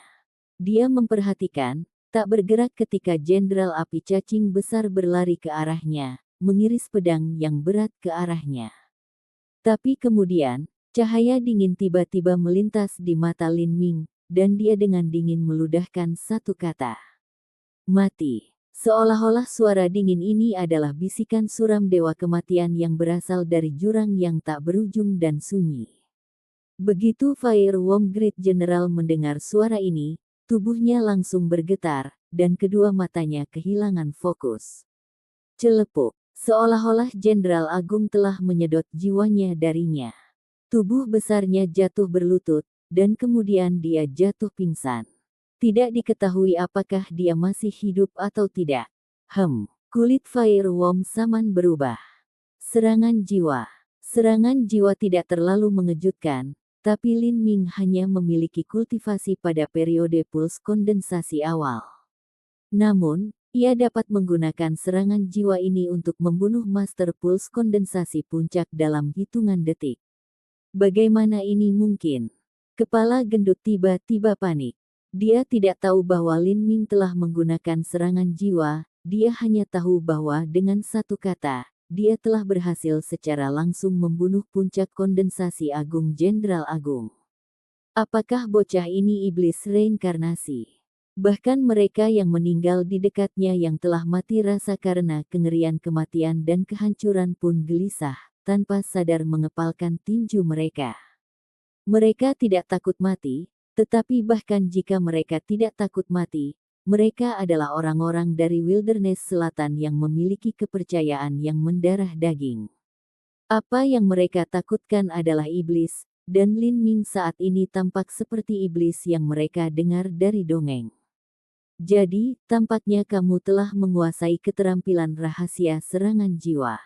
Dia memperhatikan, tak bergerak ketika Jenderal Api Cacing Besar berlari ke arahnya, mengiris pedang yang berat ke arahnya. Tapi kemudian, cahaya dingin tiba-tiba melintas di mata Lin Ming, dan dia dengan dingin meludahkan satu kata. Mati. Seolah-olah suara dingin ini adalah bisikan suram dewa kematian yang berasal dari jurang yang tak berujung dan sunyi. Begitu Fire Wong Great General mendengar suara ini, tubuhnya langsung bergetar, dan kedua matanya kehilangan fokus. Celepuk, seolah-olah Jenderal Agung telah menyedot jiwanya darinya. Tubuh besarnya jatuh berlutut, dan kemudian dia jatuh pingsan. Tidak diketahui apakah dia masih hidup atau tidak. Kulit Fire Wong Saman berubah. Serangan jiwa. Serangan jiwa tidak terlalu mengejutkan, tapi Lin Ming hanya memiliki kultivasi pada periode puls kondensasi awal. Namun, ia dapat menggunakan serangan jiwa ini untuk membunuh Master Puls kondensasi puncak dalam hitungan detik. Bagaimana ini mungkin? Kepala gendut tiba-tiba panik. Dia tidak tahu bahwa Lin Ming telah menggunakan serangan jiwa, dia hanya tahu bahwa dengan satu kata, dia telah berhasil secara langsung membunuh puncak kondensasi Agung Jenderal Agung. Apakah bocah ini iblis reinkarnasi? Bahkan mereka yang meninggal di dekatnya yang telah mati rasa karena kengerian kematian dan kehancuran pun gelisah, tanpa sadar mengepalkan tinju mereka. Mereka tidak takut mati, tetapi bahkan jika mereka tidak takut mati, mereka adalah orang-orang dari Wilderness Selatan yang memiliki kepercayaan yang mendarah daging. Apa yang mereka takutkan adalah iblis, dan Lin Ming saat ini tampak seperti iblis yang mereka dengar dari dongeng. Jadi, tampaknya kamu telah menguasai keterampilan rahasia serangan jiwa.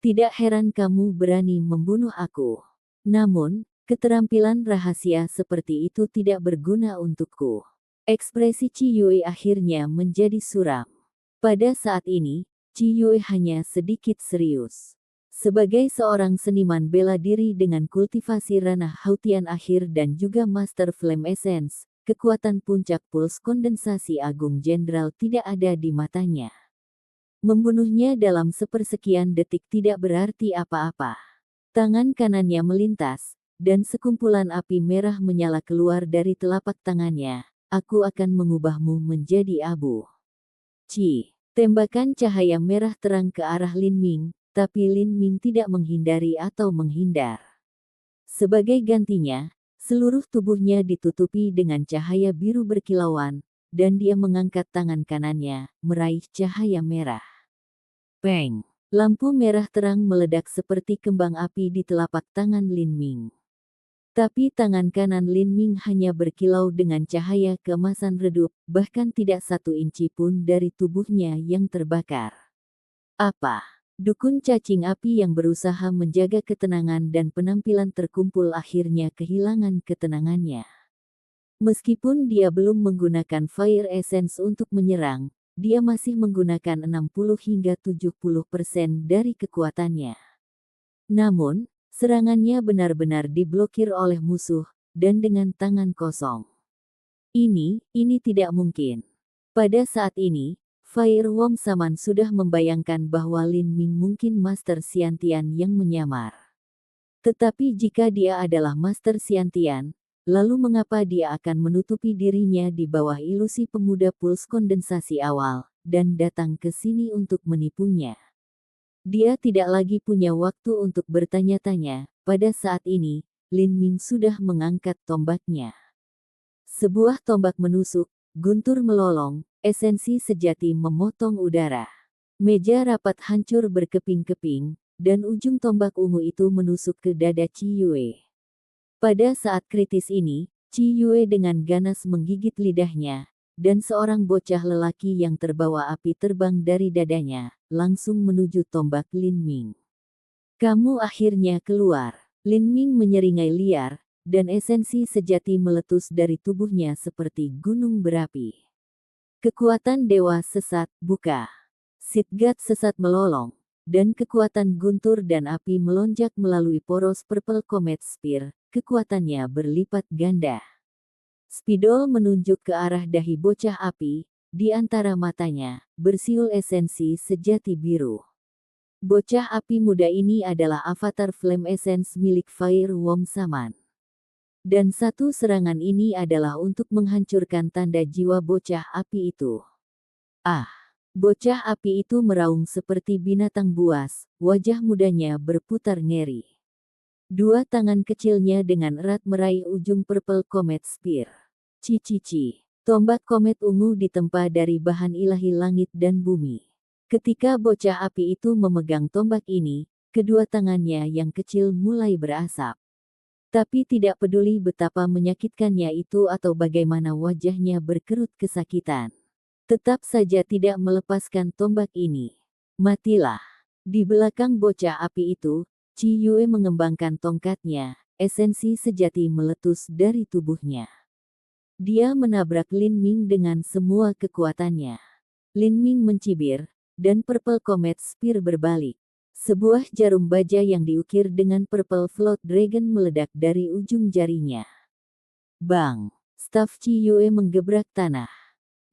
Tidak heran kamu berani membunuh aku. Namun, keterampilan rahasia seperti itu tidak berguna untukku. Ekspresi Qi Yue akhirnya menjadi suram. Pada saat ini, Qi Yue hanya sedikit serius. Sebagai seorang seniman bela diri dengan kultivasi ranah Hautian akhir dan juga Master Flame Essence, kekuatan puncak puls kondensasi Agung Jenderal tidak ada di matanya. Membunuhnya dalam sepersekian detik tidak berarti apa-apa. Tangan kanannya melintas, dan sekumpulan api merah menyala keluar dari telapak tangannya. Aku akan mengubahmu menjadi abu. Tembakan cahaya merah terang ke arah Lin Ming, tapi Lin Ming tidak menghindari atau menghindar. Sebagai gantinya, seluruh tubuhnya ditutupi dengan cahaya biru berkilauan, dan dia mengangkat tangan kanannya, meraih cahaya merah. Peng! Lampu merah terang meledak seperti kembang api di telapak tangan Lin Ming. Tapi tangan kanan Lin Ming hanya berkilau dengan cahaya keemasan redup, bahkan tidak 1 inci pun dari tubuhnya yang terbakar. Apa? Dukun cacing api yang berusaha menjaga ketenangan dan penampilan terkumpul akhirnya kehilangan ketenangannya. Meskipun dia belum menggunakan Fire Essence untuk menyerang, dia masih menggunakan 60 hingga 70% dari kekuatannya. Namun, serangannya benar-benar diblokir oleh musuh, dan dengan tangan kosong. Ini tidak mungkin. Pada saat ini, Fire Wong Saman sudah membayangkan bahwa Lin Ming mungkin Master Xiantian yang menyamar. Tetapi jika dia adalah Master Xiantian, lalu mengapa dia akan menutupi dirinya di bawah ilusi pemuda puls kondensasi awal, dan datang ke sini untuk menipunya? Dia tidak lagi punya waktu untuk bertanya-tanya. Pada saat ini, Lin Ming sudah mengangkat tombaknya. Sebuah tombak menusuk, guntur melolong, esensi sejati memotong udara. Meja rapat hancur berkeping-keping, dan ujung tombak ungu itu menusuk ke dada Qi Yue. Pada saat kritis ini, Qi Yue dengan ganas menggigit lidahnya, dan seorang bocah lelaki yang terbawa api terbang dari dadanya, langsung menuju tombak Lin Ming. Kamu akhirnya keluar. Lin Ming menyeringai liar, dan esensi sejati meletus dari tubuhnya seperti gunung berapi. Kekuatan dewa sesat, buka. Sitgat sesat melolong, dan kekuatan guntur dan api melonjak melalui poros Purple Comet Spear, kekuatannya berlipat ganda. Spidol menunjuk ke arah dahi bocah api, di antara matanya, bersiul esensi sejati biru. Bocah api muda ini adalah avatar Flame Essence milik Fire Wong Saman. Dan satu serangan ini adalah untuk menghancurkan tanda jiwa bocah api itu. Bocah api itu meraung seperti binatang buas, wajah mudanya berputar ngeri. Dua tangan kecilnya dengan erat meraih ujung Purple Comet Spear. Cici. Tombak komet ungu ditempa dari bahan ilahi langit dan bumi. Ketika bocah api itu memegang tombak ini, kedua tangannya yang kecil mulai berasap. Tapi tidak peduli betapa menyakitkannya itu atau bagaimana wajahnya berkerut kesakitan. Tetap saja tidak melepaskan tombak ini. Matilah. Di belakang bocah api itu, Qi Yue mengembangkan tongkatnya, esensi sejati meletus dari tubuhnya. Dia menabrak Lin Ming dengan semua kekuatannya. Lin Ming mencibir, dan Purple Comet Spear berbalik. Sebuah jarum baja yang diukir dengan Purple Float Dragon meledak dari ujung jarinya. Bang! Staf Qi Yue menggebrak tanah.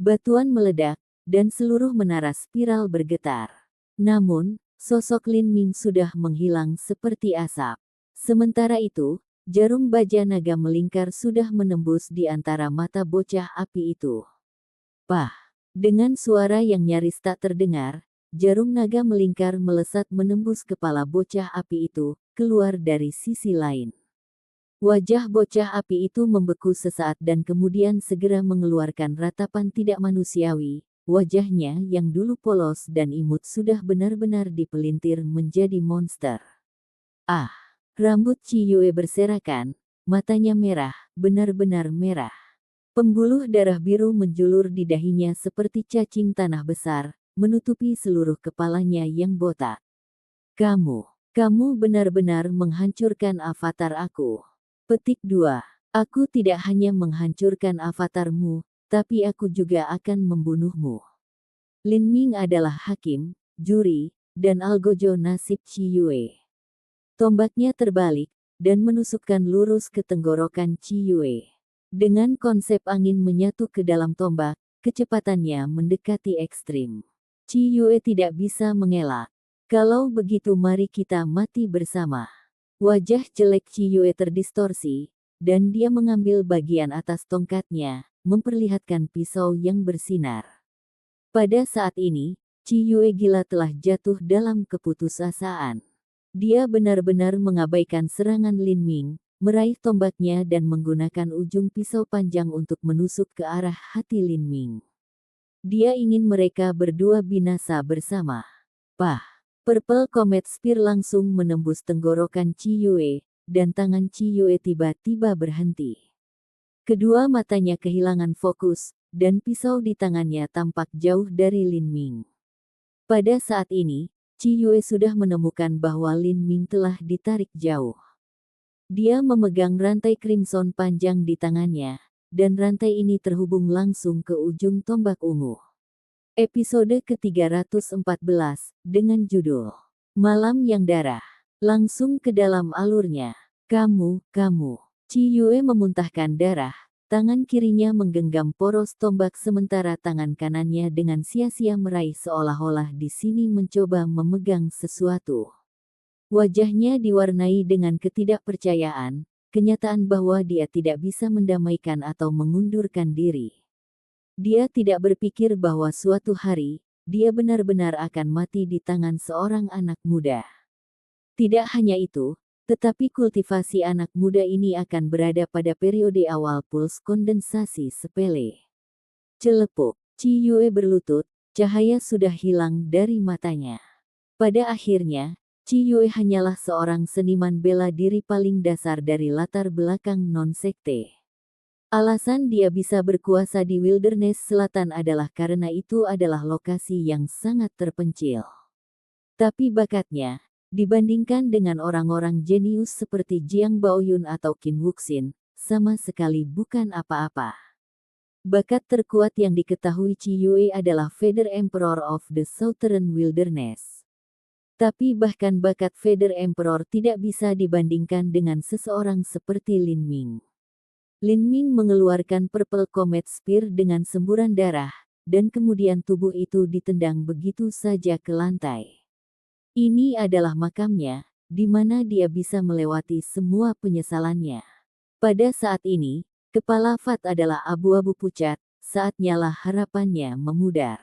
Batuan meledak, dan seluruh menara spiral bergetar. Namun, sosok Lin Ming sudah menghilang seperti asap. Sementara itu, jarum baja naga melingkar sudah menembus di antara mata bocah api itu. Pah! Dengan suara yang nyaris tak terdengar, jarum naga melingkar melesat menembus kepala bocah api itu, keluar dari sisi lain. Wajah bocah api itu membeku sesaat dan kemudian segera mengeluarkan ratapan tidak manusiawi. Wajahnya yang dulu polos dan imut sudah benar-benar dipelintir menjadi monster. Rambut Qi Yue berserakan, matanya merah, benar-benar merah. Pembuluh darah biru menjulur di dahinya seperti cacing tanah besar, menutupi seluruh kepalanya yang botak. Kamu benar-benar menghancurkan avatar aku. Petik 2. Aku tidak hanya menghancurkan avatarmu, tapi aku juga akan membunuhmu. Lin Ming adalah hakim, juri, dan algojo nasib Qi Yue. Tombaknya terbalik, dan menusukkan lurus ke tenggorokan Qi Yue. Dengan konsep angin menyatu ke dalam tombak, kecepatannya mendekati ekstrim. Chi Yue tidak bisa mengelak. Kalau begitu mari kita mati bersama. Wajah jelek Chi Yue terdistorsi, dan dia mengambil bagian atas tongkatnya, memperlihatkan pisau yang bersinar. Pada saat ini, Chi Yue gila telah jatuh dalam keputusasaan. Dia benar-benar mengabaikan serangan Lin Ming, meraih tombaknya dan menggunakan ujung pisau panjang untuk menusuk ke arah hati Lin Ming. Dia ingin mereka berdua binasa bersama. Pah! Purple Comet Spear langsung menembus tenggorokan Chi Yue, dan tangan Chi Yue tiba-tiba berhenti. Kedua matanya kehilangan fokus, dan pisau di tangannya tampak jauh dari Lin Ming. Pada saat ini, Chi Yue sudah menemukan bahwa Lin Ming telah ditarik jauh. Dia memegang rantai crimson panjang di tangannya, dan rantai ini terhubung langsung ke ujung tombak ungu. Episode ke-314, dengan judul Malam yang Darah. Langsung ke dalam alurnya. Kamu. Chi Yue memuntahkan darah. Tangan kirinya menggenggam poros tombak sementara tangan kanannya dengan sia-sia meraih seolah-olah di sini mencoba memegang sesuatu. Wajahnya diwarnai dengan ketidakpercayaan, kenyataan bahwa dia tidak bisa mendamaikan atau mengundurkan diri. Dia tidak berpikir bahwa suatu hari, dia benar-benar akan mati di tangan seorang anak muda. Tidak hanya itu, tetapi kultivasi anak muda ini akan berada pada periode awal puls kondensasi sepele. Celepuk, Chi Yue berlutut, cahaya sudah hilang dari matanya. Pada akhirnya, Chi Yue hanyalah seorang seniman bela diri paling dasar dari latar belakang non-sekte. Alasan dia bisa berkuasa di Wilderness Selatan adalah karena itu adalah lokasi yang sangat terpencil. Tapi bakatnya, dibandingkan dengan orang-orang jenius seperti Jiang Baoyun atau Qin Wuxin, sama sekali bukan apa-apa. Bakat terkuat yang diketahui Chi Yue adalah Feather Emperor of the Southern Wilderness. Tapi bahkan bakat Feather Emperor tidak bisa dibandingkan dengan seseorang seperti Lin Ming. Lin Ming mengeluarkan Purple Comet Spear dengan semburan darah, dan kemudian tubuh itu ditendang begitu saja ke lantai. Ini adalah makamnya, di mana dia bisa melewati semua penyesalannya. Pada saat ini, kepala Fat adalah abu-abu pucat, saatnyalah harapannya memudar.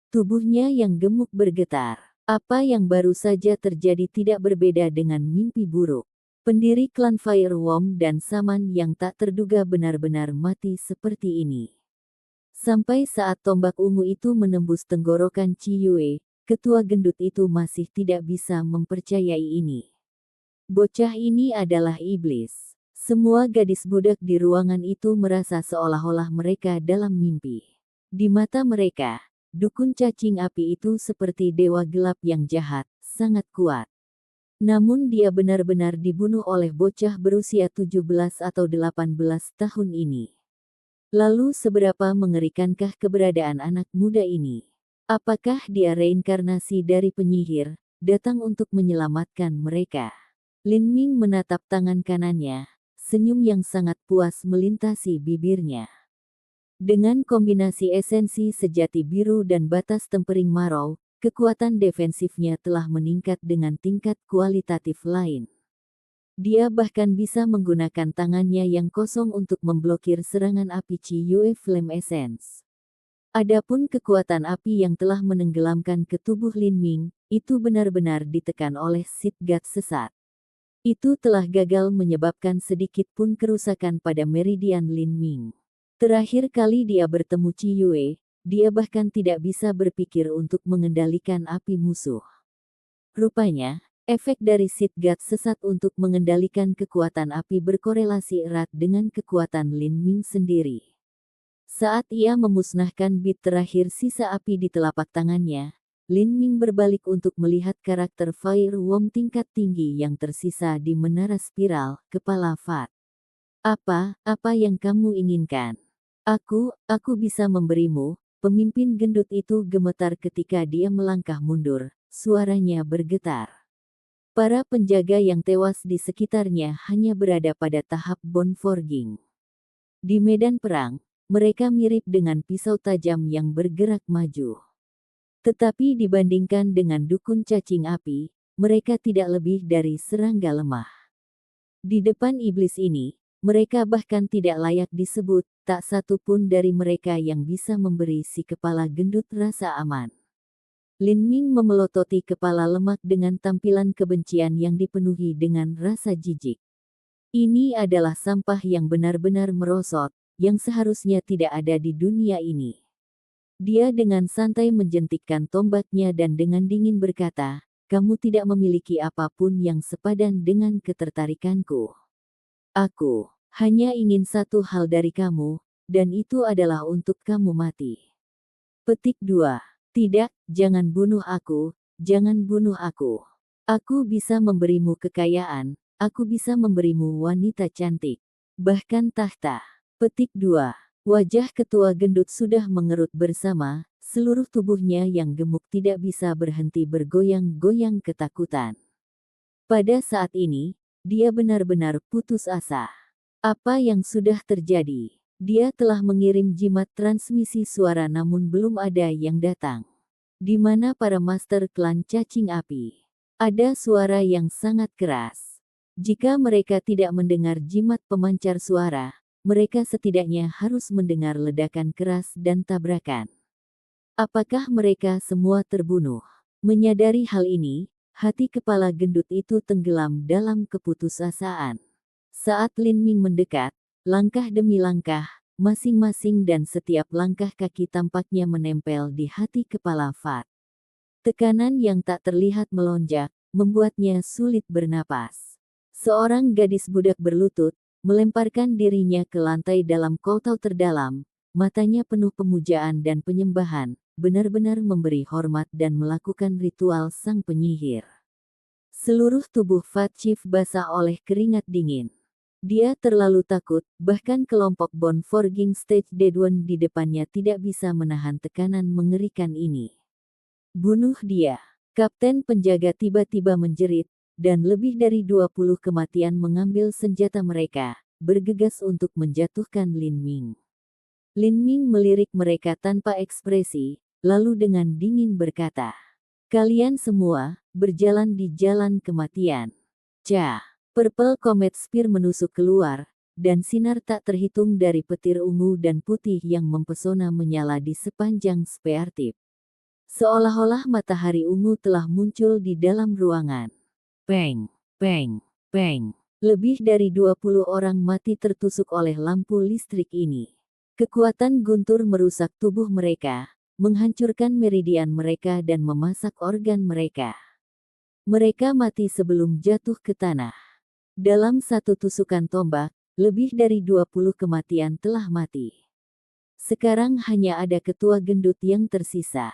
Tubuhnya yang gemuk bergetar. Apa yang baru saja terjadi tidak berbeda dengan mimpi buruk. Pendiri klan Firewomb dan Saman yang tak terduga benar-benar mati seperti ini. Sampai saat tombak ungu itu menembus tenggorokan Chi Yue, ketua gendut itu masih tidak bisa mempercayai ini. Bocah ini adalah iblis. Semua gadis budak di ruangan itu merasa seolah-olah mereka dalam mimpi. Di mata mereka, dukun cacing api itu seperti dewa gelap yang jahat, sangat kuat. Namun dia benar-benar dibunuh oleh bocah berusia 17 atau 18 tahun ini. Lalu seberapa mengerikankah keberadaan anak muda ini? Apakah dia reinkarnasi dari penyihir, datang untuk menyelamatkan mereka? Lin Ming menatap tangan kanannya, senyum yang sangat puas melintasi bibirnya. Dengan kombinasi esensi sejati biru dan batas tempering marau, kekuatan defensifnya telah meningkat dengan tingkat kualitatif lain. Dia bahkan bisa menggunakan tangannya yang kosong untuk memblokir serangan api Chi Yue Flame Essence. Adapun kekuatan api yang telah menenggelamkan ke tubuh Lin Ming, itu benar-benar ditekan oleh Sitgat sesat. Itu telah gagal menyebabkan sedikit pun kerusakan pada meridian Lin Ming. Terakhir kali dia bertemu Chi Yue, dia bahkan tidak bisa berpikir untuk mengendalikan api musuh. Rupanya, efek dari Sitgat sesat untuk mengendalikan kekuatan api berkorelasi erat dengan kekuatan Lin Ming sendiri. Saat ia memusnahkan bit terakhir sisa api di telapak tangannya, Lin Ming berbalik untuk melihat karakter Firewomb tingkat tinggi yang tersisa di menara spiral, kepala Fat. Apa yang kamu inginkan? Aku bisa memberimu. Pemimpin gendut itu gemetar ketika dia melangkah mundur, suaranya bergetar. Para penjaga yang tewas di sekitarnya hanya berada pada tahap bone forging. Di medan perang, mereka mirip dengan pisau tajam yang bergerak maju. Tetapi dibandingkan dengan dukun cacing api, mereka tidak lebih dari serangga lemah. Di depan iblis ini, mereka bahkan tidak layak disebut, tak satu pun dari mereka yang bisa memberi si kepala gendut rasa aman. Lin Ming memelototi kepala lemak dengan tampilan kebencian yang dipenuhi dengan rasa jijik. Ini adalah sampah yang benar-benar merosot, yang seharusnya tidak ada di dunia ini. Dia dengan santai menjentikkan tombaknya dan dengan dingin berkata, "Kamu tidak memiliki apapun yang sepadan dengan ketertarikanku. Aku hanya ingin satu hal dari kamu, dan itu adalah untuk kamu mati." Petik 2. Tidak, jangan bunuh aku, jangan bunuh aku. Aku bisa memberimu kekayaan, aku bisa memberimu wanita cantik, bahkan tahta. Petik 2. Wajah ketua gendut sudah mengerut bersama, seluruh tubuhnya yang gemuk tidak bisa berhenti bergoyang-goyang ketakutan. Pada saat ini, dia benar-benar putus asa. Apa yang sudah terjadi? Dia telah mengirim jimat transmisi suara namun belum ada yang datang. Di mana para master klan cacing api? Ada suara yang sangat keras. Jika mereka tidak mendengar jimat pemancar suara, mereka setidaknya harus mendengar ledakan keras dan tabrakan. Apakah mereka semua terbunuh? Menyadari hal ini, hati kepala gendut itu tenggelam dalam keputusasaan. Saat Lin Ming mendekat, langkah demi langkah, masing-masing dan setiap langkah kaki tampaknya menempel di hati kepala Fat. Tekanan yang tak terlihat melonjak, membuatnya sulit bernapas. Seorang gadis budak berlutut, melemparkan dirinya ke lantai dalam kotau terdalam, matanya penuh pemujaan dan penyembahan, benar-benar memberi hormat dan melakukan ritual sang penyihir. Seluruh tubuh Fat Chief basah oleh keringat dingin. Dia terlalu takut, bahkan kelompok Bone Forging Stage Deadone di depannya tidak bisa menahan tekanan mengerikan ini. Bunuh dia. Kapten penjaga tiba-tiba menjerit, dan lebih dari 20 kematian mengambil senjata mereka, bergegas untuk menjatuhkan Lin Ming. Lin Ming melirik mereka tanpa ekspresi, lalu dengan dingin berkata, "Kalian semua, berjalan di jalan kematian." Cah! Purple Comet Spear menusuk keluar, dan sinar tak terhitung dari petir ungu dan putih yang mempesona menyala di sepanjang spare tip. Seolah-olah matahari ungu telah muncul di dalam ruangan. Peng, peng, peng. Lebih dari 20 orang mati tertusuk oleh lampu listrik ini. Kekuatan guntur merusak tubuh mereka, menghancurkan meridian mereka dan memasak organ mereka. Mereka mati sebelum jatuh ke tanah. Dalam satu tusukan tombak, lebih dari 20 kematian telah mati. Sekarang hanya ada ketua gendut yang tersisa.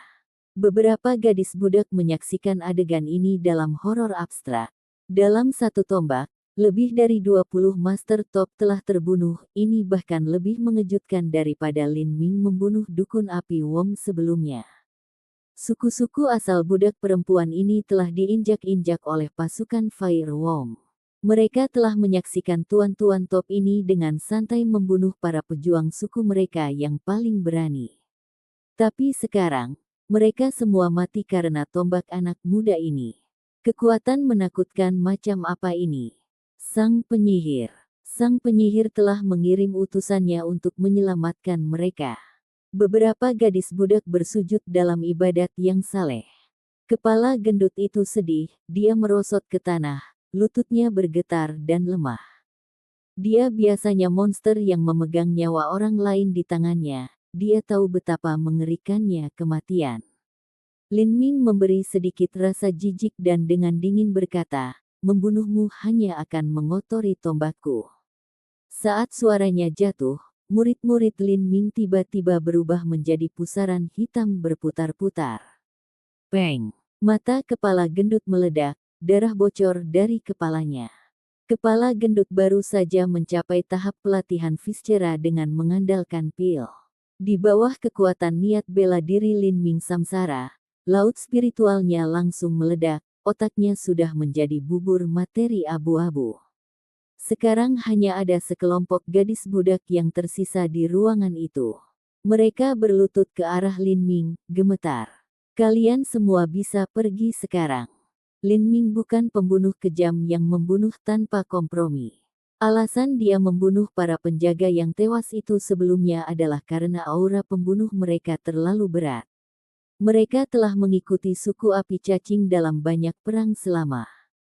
Beberapa gadis budak menyaksikan adegan ini dalam horor abstrak. Dalam satu tombak, lebih dari 20 master top telah terbunuh. Ini bahkan lebih mengejutkan daripada Lin Ming membunuh dukun api Wong sebelumnya. Suku-suku asal budak perempuan ini telah diinjak-injak oleh pasukan Fire Wong. Mereka telah menyaksikan tuan-tuan top ini dengan santai membunuh para pejuang suku mereka yang paling berani. Tapi sekarang, mereka semua mati karena tombak anak muda ini. Kekuatan menakutkan macam apa ini? Sang penyihir telah mengirim utusannya untuk menyelamatkan mereka. Beberapa gadis budak bersujud dalam ibadat yang saleh. Kepala gendut itu sedih, dia merosot ke tanah. Lututnya bergetar dan lemah. Dia biasanya monster yang memegang nyawa orang lain di tangannya. Dia tahu betapa mengerikannya kematian. Lin Ming memberi sedikit rasa jijik dan dengan dingin berkata, "Membunuhmu hanya akan mengotori tombakku." Saat suaranya jatuh, murid-murid Lin Ming tiba-tiba berubah menjadi pusaran hitam berputar-putar. Peng! Mata kepala gendut meledak. Darah bocor dari kepalanya. Kepala gendut baru saja mencapai tahap pelatihan Viscera dengan mengandalkan pil. Di bawah kekuatan niat bela diri Lin Ming samsara, laut spiritualnya langsung meledak, otaknya sudah menjadi bubur materi abu-abu. Sekarang hanya ada sekelompok gadis budak yang tersisa di ruangan itu. Mereka berlutut ke arah Lin Ming, gemetar. Kalian semua bisa pergi sekarang. Lin Ming bukan pembunuh kejam yang membunuh tanpa kompromi. Alasan dia membunuh para penjaga yang tewas itu sebelumnya adalah karena aura pembunuh mereka terlalu berat. Mereka telah mengikuti suku api cacing dalam banyak perang selama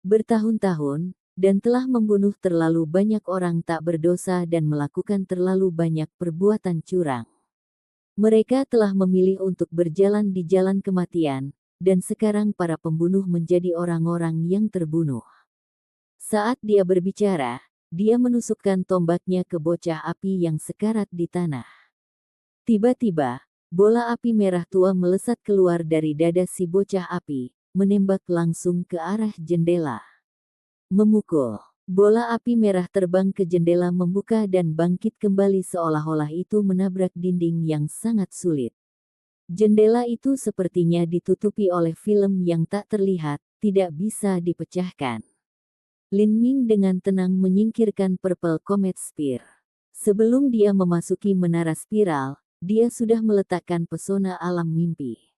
bertahun-tahun, dan telah membunuh terlalu banyak orang tak berdosa dan melakukan terlalu banyak perbuatan curang. Mereka telah memilih untuk berjalan di jalan kematian, dan sekarang para pembunuh menjadi orang-orang yang terbunuh. Saat dia berbicara, dia menusukkan tombaknya ke bocah api yang sekarat di tanah. Tiba-tiba, bola api merah tua melesat keluar dari dada si bocah api, menembak langsung ke arah jendela. Memukul. Bola api merah terbang ke jendela membuka dan bangkit kembali seolah-olah itu menabrak dinding yang sangat sulit. Jendela itu sepertinya ditutupi oleh film yang tak terlihat, tidak bisa dipecahkan. Lin Ming dengan tenang menyingkirkan Purple Comet Spear. Sebelum dia memasuki menara spiral, dia sudah meletakkan pesona alam mimpi.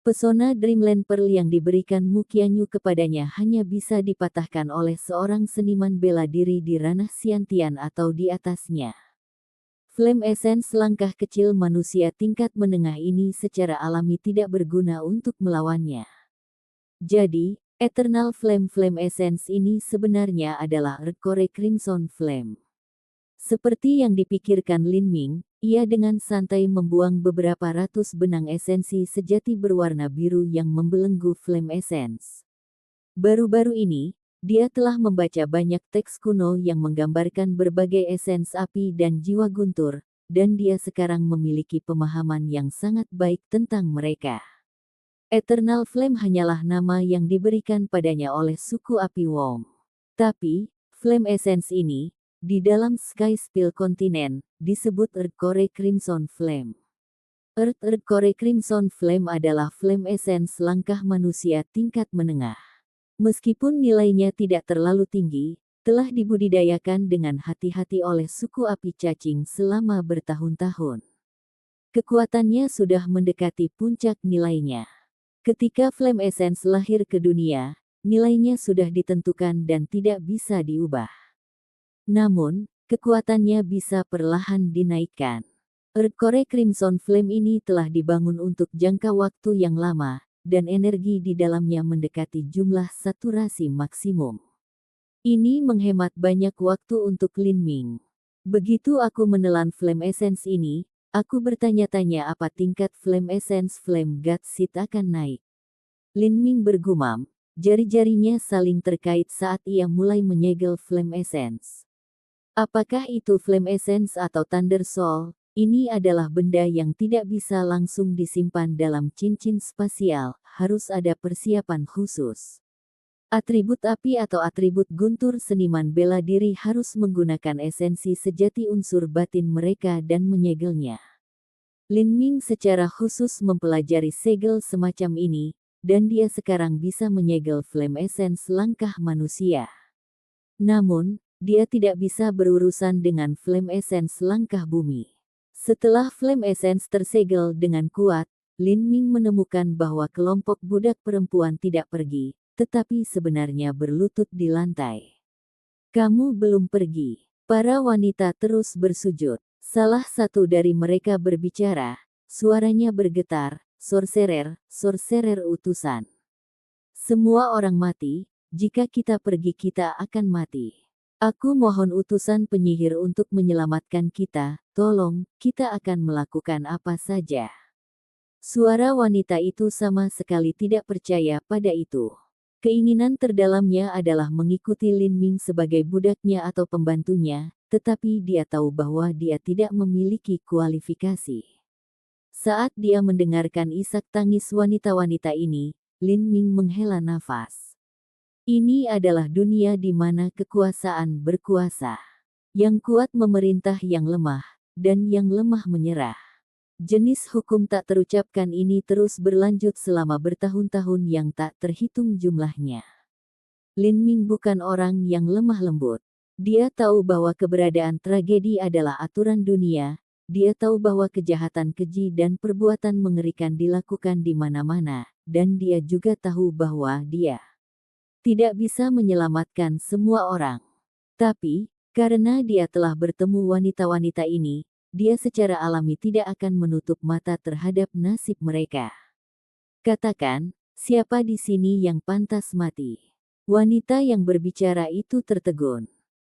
Pesona Dreamland Pearl yang diberikan Mu Qianyu kepadanya hanya bisa dipatahkan oleh seorang seniman bela diri di ranah Xiantian atau di atasnya. Flame Essence langkah kecil manusia tingkat menengah ini secara alami tidak berguna untuk melawannya. Jadi, Eternal Flame Essence ini sebenarnya adalah Earthcore Crimson Flame. Seperti yang dipikirkan Lin Ming, ia dengan santai membuang beberapa ratus benang esensi sejati berwarna biru yang membelenggu Flame Essence. Baru-baru ini, dia telah membaca banyak teks kuno yang menggambarkan berbagai esens api dan jiwa guntur, dan dia sekarang memiliki pemahaman yang sangat baik tentang mereka. Eternal Flame hanyalah nama yang diberikan padanya oleh suku api Wong. Tapi, Flame Essence ini, di dalam Sky Spill Continent, disebut Earthcore Crimson Flame. Earthcore Crimson Flame adalah Flame Essence langkah manusia tingkat menengah. Meskipun nilainya tidak terlalu tinggi, telah dibudidayakan dengan hati-hati oleh suku api cacing selama bertahun-tahun. Kekuatannya sudah mendekati puncak nilainya. Ketika Flame Essence lahir ke dunia, nilainya sudah ditentukan dan tidak bisa diubah. Namun, kekuatannya bisa perlahan dinaikkan. Earthcore Crimson Flame ini telah dibangun untuk jangka waktu yang lama, dan energi di dalamnya mendekati jumlah saturasi maksimum. Ini menghemat banyak waktu untuk Lin Ming. Begitu aku menelan Flame Essence ini, aku bertanya-tanya apa tingkat Flame Essence Flame God Seed akan naik. Lin Ming bergumam, jari-jarinya saling terkait saat ia mulai menyegel Flame Essence. Apakah itu Flame Essence atau Thunder Soul? Ini adalah benda yang tidak bisa langsung disimpan dalam cincin spasial, harus ada persiapan khusus. Atribut api atau atribut guntur seniman bela diri harus menggunakan esensi sejati unsur batin mereka dan menyegelnya. Lin Ming secara khusus mempelajari segel semacam ini, dan dia sekarang bisa menyegel Flame Essence langkah manusia. Namun, dia tidak bisa berurusan dengan Flame Essence langkah bumi. Setelah Flame Essence tersegel dengan kuat, Lin Ming menemukan bahwa kelompok budak perempuan tidak pergi, tetapi sebenarnya berlutut di lantai. Kamu belum pergi. Para wanita terus bersujud. Salah satu dari mereka berbicara, suaranya bergetar, sorcerer utusan. Semua orang mati, jika kita pergi kita akan mati. Aku mohon utusan penyihir untuk menyelamatkan kita, tolong, kita akan melakukan apa saja. Suara wanita itu sama sekali tidak percaya pada itu. Keinginan terdalamnya adalah mengikuti Lin Ming sebagai budaknya atau pembantunya, tetapi dia tahu bahwa dia tidak memiliki kualifikasi. Saat dia mendengarkan isak tangis wanita-wanita ini, Lin Ming menghela nafas. Ini adalah dunia di mana kekuasaan berkuasa. Yang kuat memerintah yang lemah, dan yang lemah menyerah. Jenis hukum tak terucapkan ini terus berlanjut selama bertahun-tahun yang tak terhitung jumlahnya. Lin Ming bukan orang yang lemah lembut. Dia tahu bahwa keberadaan tragedi adalah aturan dunia, dia tahu bahwa kejahatan keji dan perbuatan mengerikan dilakukan di mana-mana, dan dia juga tahu bahwa dia tidak bisa menyelamatkan semua orang. Tapi, karena dia telah bertemu wanita-wanita ini, dia secara alami tidak akan menutup mata terhadap nasib mereka. Katakan, siapa di sini yang pantas mati? Wanita yang berbicara itu tertegun.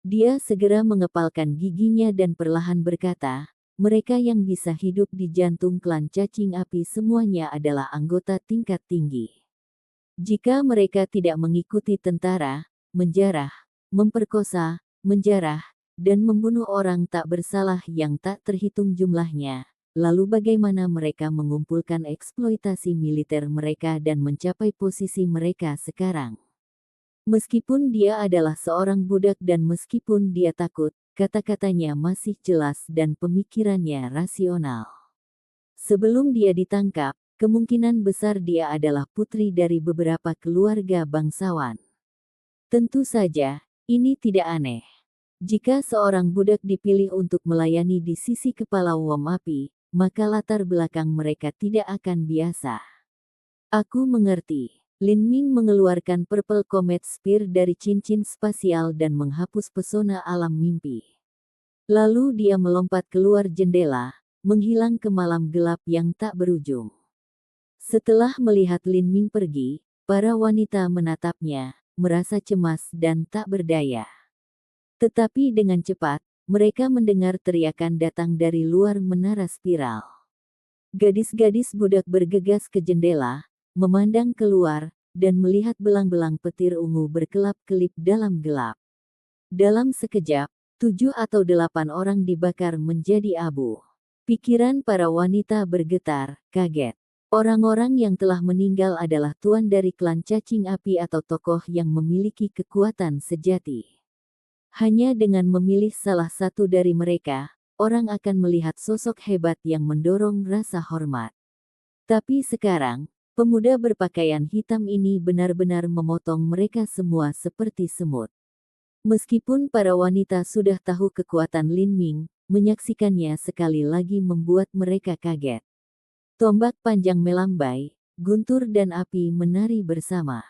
Dia segera mengepalkan giginya dan perlahan berkata, mereka yang bisa hidup di jantung klan cacing api semuanya adalah anggota tingkat tinggi. Jika mereka tidak mengikuti tentara, menjarah, memperkosa, menjarah, dan membunuh orang tak bersalah yang tak terhitung jumlahnya, lalu bagaimana mereka mengumpulkan eksploitasi militer mereka dan mencapai posisi mereka sekarang? Meskipun dia adalah seorang budak dan meskipun dia takut, kata-katanya masih jelas dan pemikirannya rasional. Sebelum dia ditangkap, kemungkinan besar dia adalah putri dari beberapa keluarga bangsawan. Tentu saja, ini tidak aneh. Jika seorang budak dipilih untuk melayani di sisi kepala Wom Api, maka latar belakang mereka tidak akan biasa. Aku mengerti. Lin Ming mengeluarkan Purple Comet Spear dari cincin spasial dan menghapus pesona alam mimpi. Lalu dia melompat keluar jendela, menghilang ke malam gelap yang tak berujung. Setelah melihat Lin Ming pergi, para wanita menatapnya, merasa cemas dan tak berdaya. Tetapi dengan cepat, mereka mendengar teriakan datang dari luar menara spiral. Gadis-gadis budak bergegas ke jendela, memandang keluar, dan melihat belang-belang petir ungu berkelap-kelip dalam gelap. Dalam sekejap, 7 atau 8 orang dibakar menjadi abu. Pikiran para wanita bergetar, kaget. Orang-orang yang telah meninggal adalah tuan dari klan cacing api atau tokoh yang memiliki kekuatan sejati. Hanya dengan memilih salah satu dari mereka, orang akan melihat sosok hebat yang mendorong rasa hormat. Tapi sekarang, pemuda berpakaian hitam ini benar-benar memotong mereka semua seperti semut. Meskipun para wanita sudah tahu kekuatan Lin Ming, menyaksikannya sekali lagi membuat mereka kaget. Tombak panjang melambai, guntur dan api menari bersama.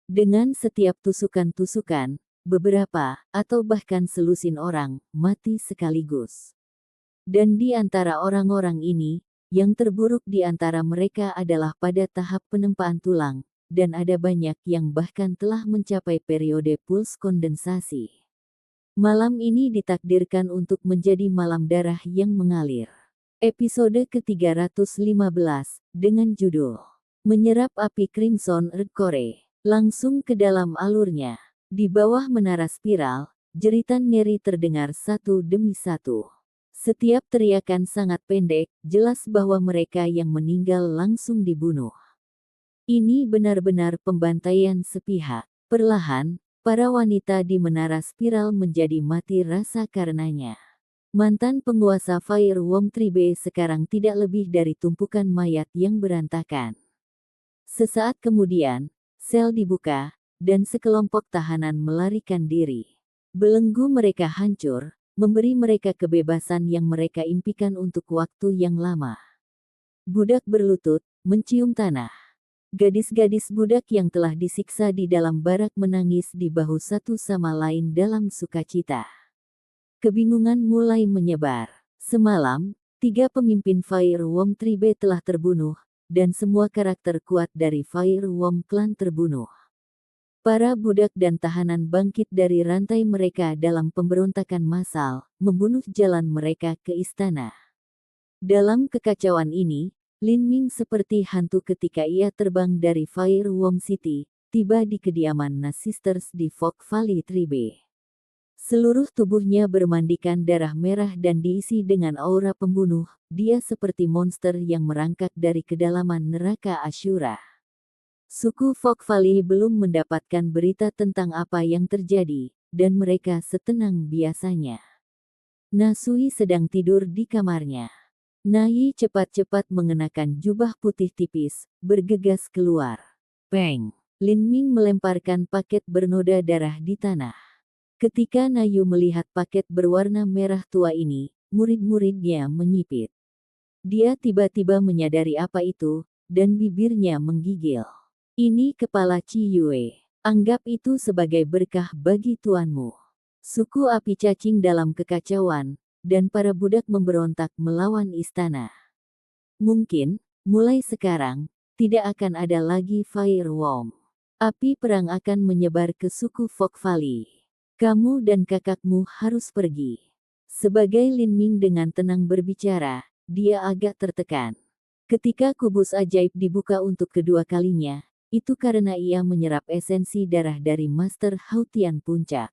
Dengan setiap tusukan-tusukan, beberapa, atau bahkan selusin orang, mati sekaligus. Dan di antara orang-orang ini, yang terburuk di antara mereka adalah pada tahap penempaan tulang, dan ada banyak yang bahkan telah mencapai periode puls kondensasi. Malam ini ditakdirkan untuk menjadi malam darah yang mengalir. Episode ke-315, dengan judul Menyerap Api Crimson Red Core, langsung ke dalam alurnya. Di bawah menara spiral, jeritan ngeri terdengar satu demi satu. Setiap teriakan sangat pendek, jelas bahwa mereka yang meninggal langsung dibunuh. Ini benar-benar pembantaian sepihak. Perlahan, para wanita di menara spiral menjadi mati rasa karenanya. Mantan penguasa Fire Wong Tribe sekarang tidak lebih dari tumpukan mayat yang berantakan. Sesaat kemudian, sel dibuka, dan sekelompok tahanan melarikan diri. Belenggu mereka hancur, memberi mereka kebebasan yang mereka impikan untuk waktu yang lama. Budak berlutut, mencium tanah. Gadis-gadis budak yang telah disiksa di dalam barak menangis di bahu satu sama lain dalam sukacita. Kebingungan mulai menyebar. Semalam, 3 pemimpin Fire Wong Tribe telah terbunuh, dan semua karakter kuat dari Fire Wong Clan terbunuh. Para budak dan tahanan bangkit dari rantai mereka dalam pemberontakan massal, membunuh jalan mereka ke istana. Dalam kekacauan ini, Lin Ming seperti hantu ketika ia terbang dari Fire Wong City, tiba di kediaman Nas Sisters di Fog Valley Tribe. Seluruh tubuhnya bermandikan darah merah dan diisi dengan aura pembunuh, dia seperti monster yang merangkak dari kedalaman neraka Ashura. Suku Fog Valley belum mendapatkan berita tentang apa yang terjadi, dan mereka setenang biasanya. Nasui sedang tidur di kamarnya. Nayi cepat-cepat mengenakan jubah putih tipis, bergegas keluar. Peng! Lin Ming melemparkan paket bernoda darah di tanah. Ketika Nayu melihat paket berwarna merah tua ini, murid-muridnya menyipit. Dia tiba-tiba menyadari apa itu, dan bibirnya menggigil. Ini kepala Ciyue. Anggap itu sebagai berkah bagi tuanmu. Suku api cacing dalam kekacauan, dan para budak memberontak melawan istana. Mungkin, mulai sekarang, tidak akan ada lagi Fire Worm. Api perang akan menyebar ke suku Fog Valley. Kamu dan kakakmu harus pergi. Sebagai Lin Ming dengan tenang berbicara, dia agak tertekan. Ketika kubus ajaib dibuka untuk kedua kalinya, itu karena ia menyerap esensi darah dari Master Hautian Puncak.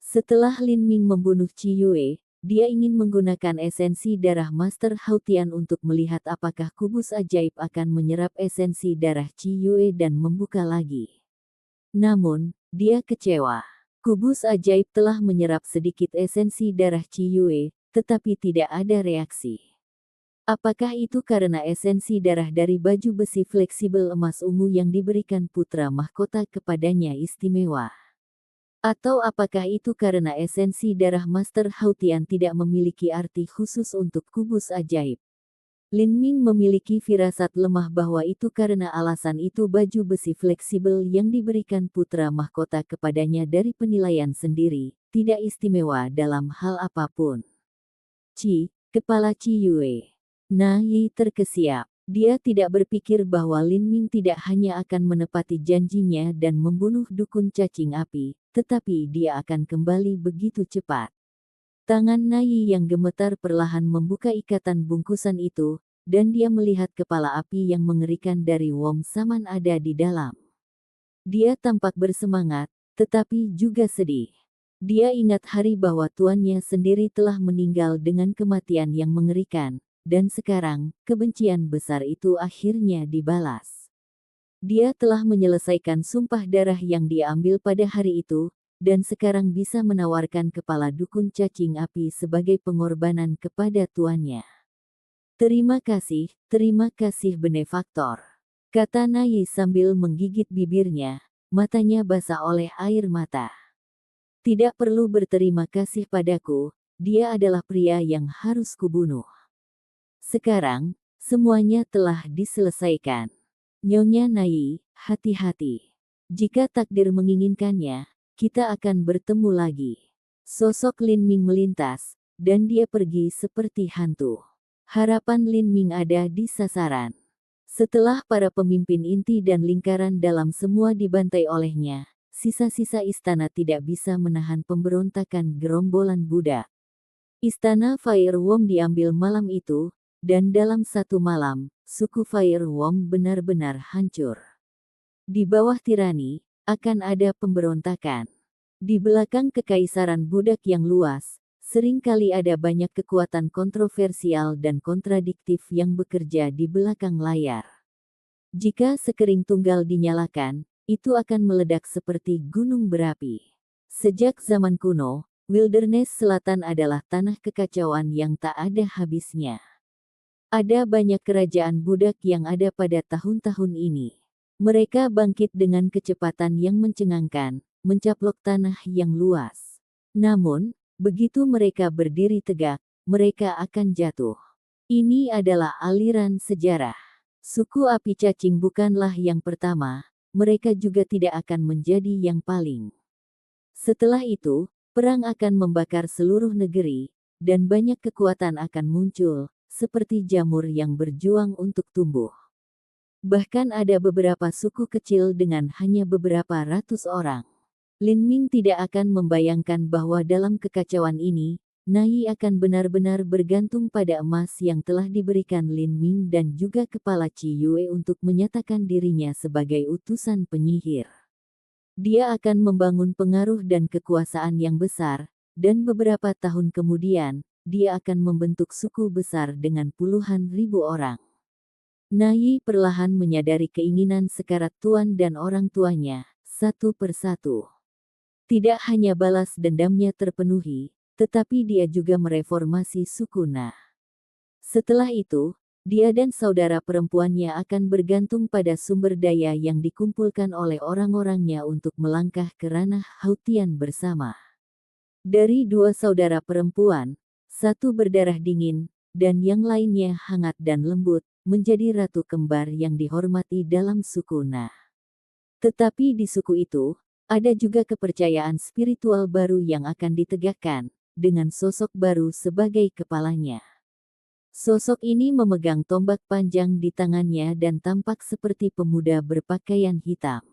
Setelah Lin Ming membunuh Ciyue, dia ingin menggunakan esensi darah Master Hautian untuk melihat apakah kubus ajaib akan menyerap esensi darah Ciyue dan membuka lagi. Namun, dia kecewa. Kubus ajaib telah menyerap sedikit esensi darah Ciyue, tetapi tidak ada reaksi. Apakah itu karena esensi darah dari baju besi fleksibel emas ungu yang diberikan putra mahkota kepadanya istimewa? Atau apakah itu karena esensi darah Master Hautian tidak memiliki arti khusus untuk kubus ajaib? Lin Ming memiliki firasat lemah bahwa itu karena alasan itu baju besi fleksibel yang diberikan putra mahkota kepadanya dari penilaian sendiri, tidak istimewa dalam hal apapun. Kepala Ciyue. Yi terkesiap. Dia tidak berpikir bahwa Lin Ming tidak hanya akan menepati janjinya dan membunuh dukun cacing api, tetapi dia akan kembali begitu cepat. Tangan Yi yang gemetar perlahan membuka ikatan bungkusan itu, dan dia melihat kepala api yang mengerikan dari Wong Saman ada di dalam. Dia tampak bersemangat, tetapi juga sedih. Dia ingat hari bahwa tuannya sendiri telah meninggal dengan kematian yang mengerikan. Dan sekarang, kebencian besar itu akhirnya dibalas. Dia telah menyelesaikan sumpah darah yang dia ambil pada hari itu, dan sekarang bisa menawarkan kepala dukun cacing api sebagai pengorbanan kepada tuannya. Terima kasih benefaktor. Kata Yi sambil menggigit bibirnya, matanya basah oleh air mata. Tidak perlu berterima kasih padaku, dia adalah pria yang harus kubunuh. Sekarang, semuanya telah diselesaikan. Nyonya Yi, hati-hati. Jika takdir menginginkannya, kita akan bertemu lagi. Sosok Lin Ming melintas, dan dia pergi seperti hantu. Harapan Lin Ming ada di sasaran. Setelah para pemimpin inti dan lingkaran dalam semua dibantai olehnya, sisa-sisa istana tidak bisa menahan pemberontakan gerombolan budak. Istana Fire Worm diambil malam itu, dan dalam satu malam, suku Fire Worm benar-benar hancur. Di bawah tirani, akan ada pemberontakan. Di belakang kekaisaran budak yang luas, seringkali ada banyak kekuatan kontroversial dan kontradiktif yang bekerja di belakang layar. Jika sekering tunggal dinyalakan, itu akan meledak seperti gunung berapi. Sejak zaman kuno, Wilderness Selatan adalah tanah kekacauan yang tak ada habisnya. Ada banyak kerajaan budak yang ada pada tahun-tahun ini. Mereka bangkit dengan kecepatan yang mencengangkan, mencaplok tanah yang luas. Namun, begitu mereka berdiri tegak, mereka akan jatuh. Ini adalah aliran sejarah. Suku api cacing bukanlah yang pertama, mereka juga tidak akan menjadi yang paling. Setelah itu, perang akan membakar seluruh negeri, dan banyak kekuatan akan muncul, seperti jamur yang berjuang untuk tumbuh. Bahkan ada beberapa suku kecil dengan hanya beberapa ratus orang. Lin Ming tidak akan membayangkan bahwa dalam kekacauan ini, Yi akan benar-benar bergantung pada emas yang telah diberikan Lin Ming dan juga kepala Ciyue untuk menyatakan dirinya sebagai utusan penyihir. Dia akan membangun pengaruh dan kekuasaan yang besar, dan beberapa tahun kemudian, dia akan membentuk suku besar dengan puluhan ribu orang. Yi perlahan menyadari keinginan sekarat tuan dan orang tuanya, satu persatu. Tidak hanya balas dendamnya terpenuhi, tetapi dia juga mereformasi suku Na. Setelah itu, dia dan saudara perempuannya akan bergantung pada sumber daya yang dikumpulkan oleh orang-orangnya untuk melangkah ke ranah Hautian bersama. Dari dua saudara perempuan, satu berdarah dingin, dan yang lainnya hangat dan lembut, menjadi ratu kembar yang dihormati dalam suku Na. Tetapi di suku itu, ada juga kepercayaan spiritual baru yang akan ditegakkan, dengan sosok baru sebagai kepalanya. Sosok ini memegang tombak panjang di tangannya dan tampak seperti pemuda berpakaian hitam.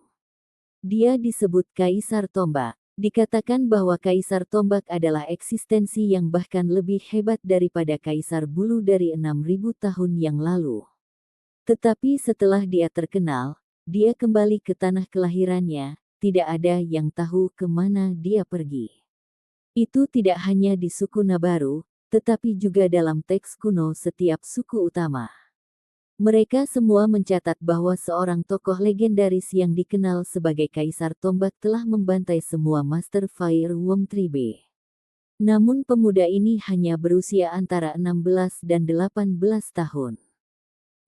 Dia disebut Kaisar Tombak. Dikatakan bahwa Kaisar Tombak adalah eksistensi yang bahkan lebih hebat daripada Kaisar Bulu dari 6.000 tahun yang lalu. Tetapi setelah dia terkenal, dia kembali ke tanah kelahirannya, tidak ada yang tahu kemana dia pergi. Itu tidak hanya di suku Nabaru, tetapi juga dalam teks kuno setiap suku utama. Mereka semua mencatat bahwa seorang tokoh legendaris yang dikenal sebagai Kaisar Tombak telah membantai semua Master Fire Womb Tribe. Namun pemuda ini hanya berusia antara 16 dan 18 tahun.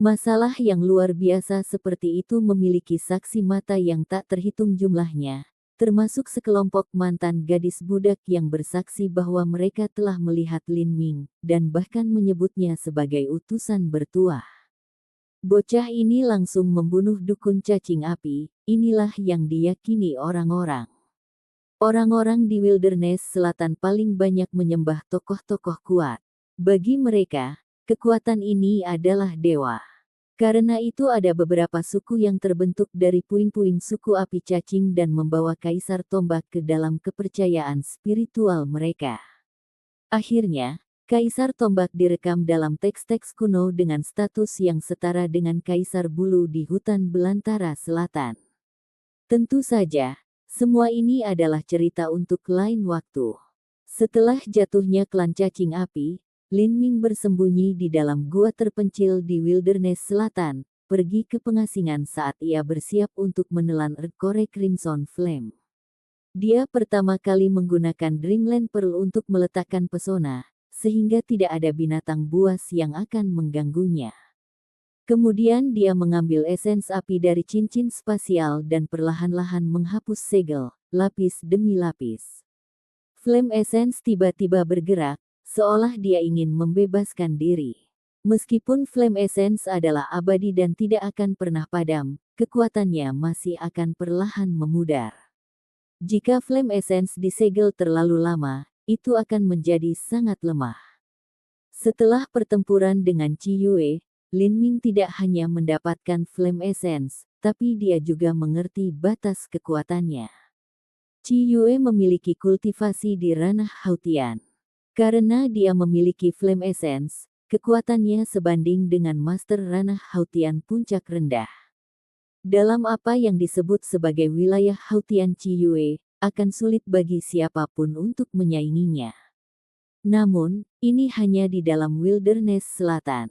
Masalah yang luar biasa seperti itu memiliki saksi mata yang tak terhitung jumlahnya, termasuk sekelompok mantan gadis budak yang bersaksi bahwa mereka telah melihat Lin Ming, dan bahkan menyebutnya sebagai utusan bertuah. Bocah ini langsung membunuh dukun cacing api, inilah yang diyakini orang-orang. Orang-orang di Wilderness Selatan paling banyak menyembah tokoh-tokoh kuat. Bagi mereka, kekuatan ini adalah dewa. Karena itu ada beberapa suku yang terbentuk dari puing-puing suku api cacing dan membawa Kaisar Tombak ke dalam kepercayaan spiritual mereka. Akhirnya, Kaisar Tombak direkam dalam teks-teks kuno dengan status yang setara dengan Kaisar Bulu di hutan belantara selatan. Tentu saja, semua ini adalah cerita untuk lain waktu. Setelah jatuhnya klan cacing api, Lin Ming bersembunyi di dalam gua terpencil di Wilderness Selatan, pergi ke pengasingan saat ia bersiap untuk menelan Erdcore Crimson Flame. Dia pertama kali menggunakan Dreamland Pearl untuk meletakkan pesona, sehingga tidak ada binatang buas yang akan mengganggunya. Kemudian dia mengambil esens api dari cincin spasial dan perlahan-lahan menghapus segel, lapis demi lapis. Flame Essence tiba-tiba bergerak, seolah dia ingin membebaskan diri. Meskipun Flame Essence adalah abadi dan tidak akan pernah padam, kekuatannya masih akan perlahan memudar. Jika Flame Essence disegel terlalu lama, itu akan menjadi sangat lemah. Setelah pertempuran dengan Qi Yue, Lin Ming tidak hanya mendapatkan Flame Essence, tapi dia juga mengerti batas kekuatannya. Qi Yue memiliki kultivasi di ranah Hautian. Karena dia memiliki Flame Essence, kekuatannya sebanding dengan Master ranah Hautian puncak rendah. Dalam apa yang disebut sebagai wilayah Hautian Qi Yue, akan sulit bagi siapapun untuk menyainginya. Namun, ini hanya di dalam Wilderness Selatan.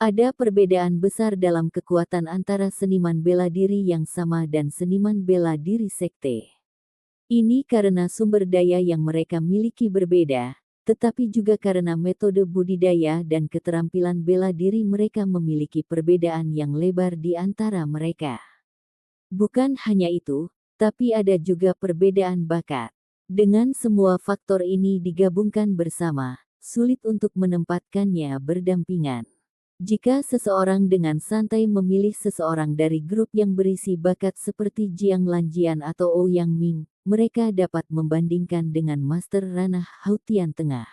Ada perbedaan besar dalam kekuatan antara seniman bela diri yang sama dan seniman bela diri sekte. Ini karena sumber daya yang mereka miliki berbeda, tetapi juga karena metode budidaya dan keterampilan bela diri mereka memiliki perbedaan yang lebar di antara mereka. Bukan hanya itu, tapi ada juga perbedaan bakat. Dengan semua faktor ini digabungkan bersama, sulit untuk menempatkannya berdampingan. Jika seseorang dengan santai memilih seseorang dari grup yang berisi bakat seperti Jiang Lanjian atau Ouyang Ming, mereka dapat membandingkan dengan Master ranah Hautian Tengah.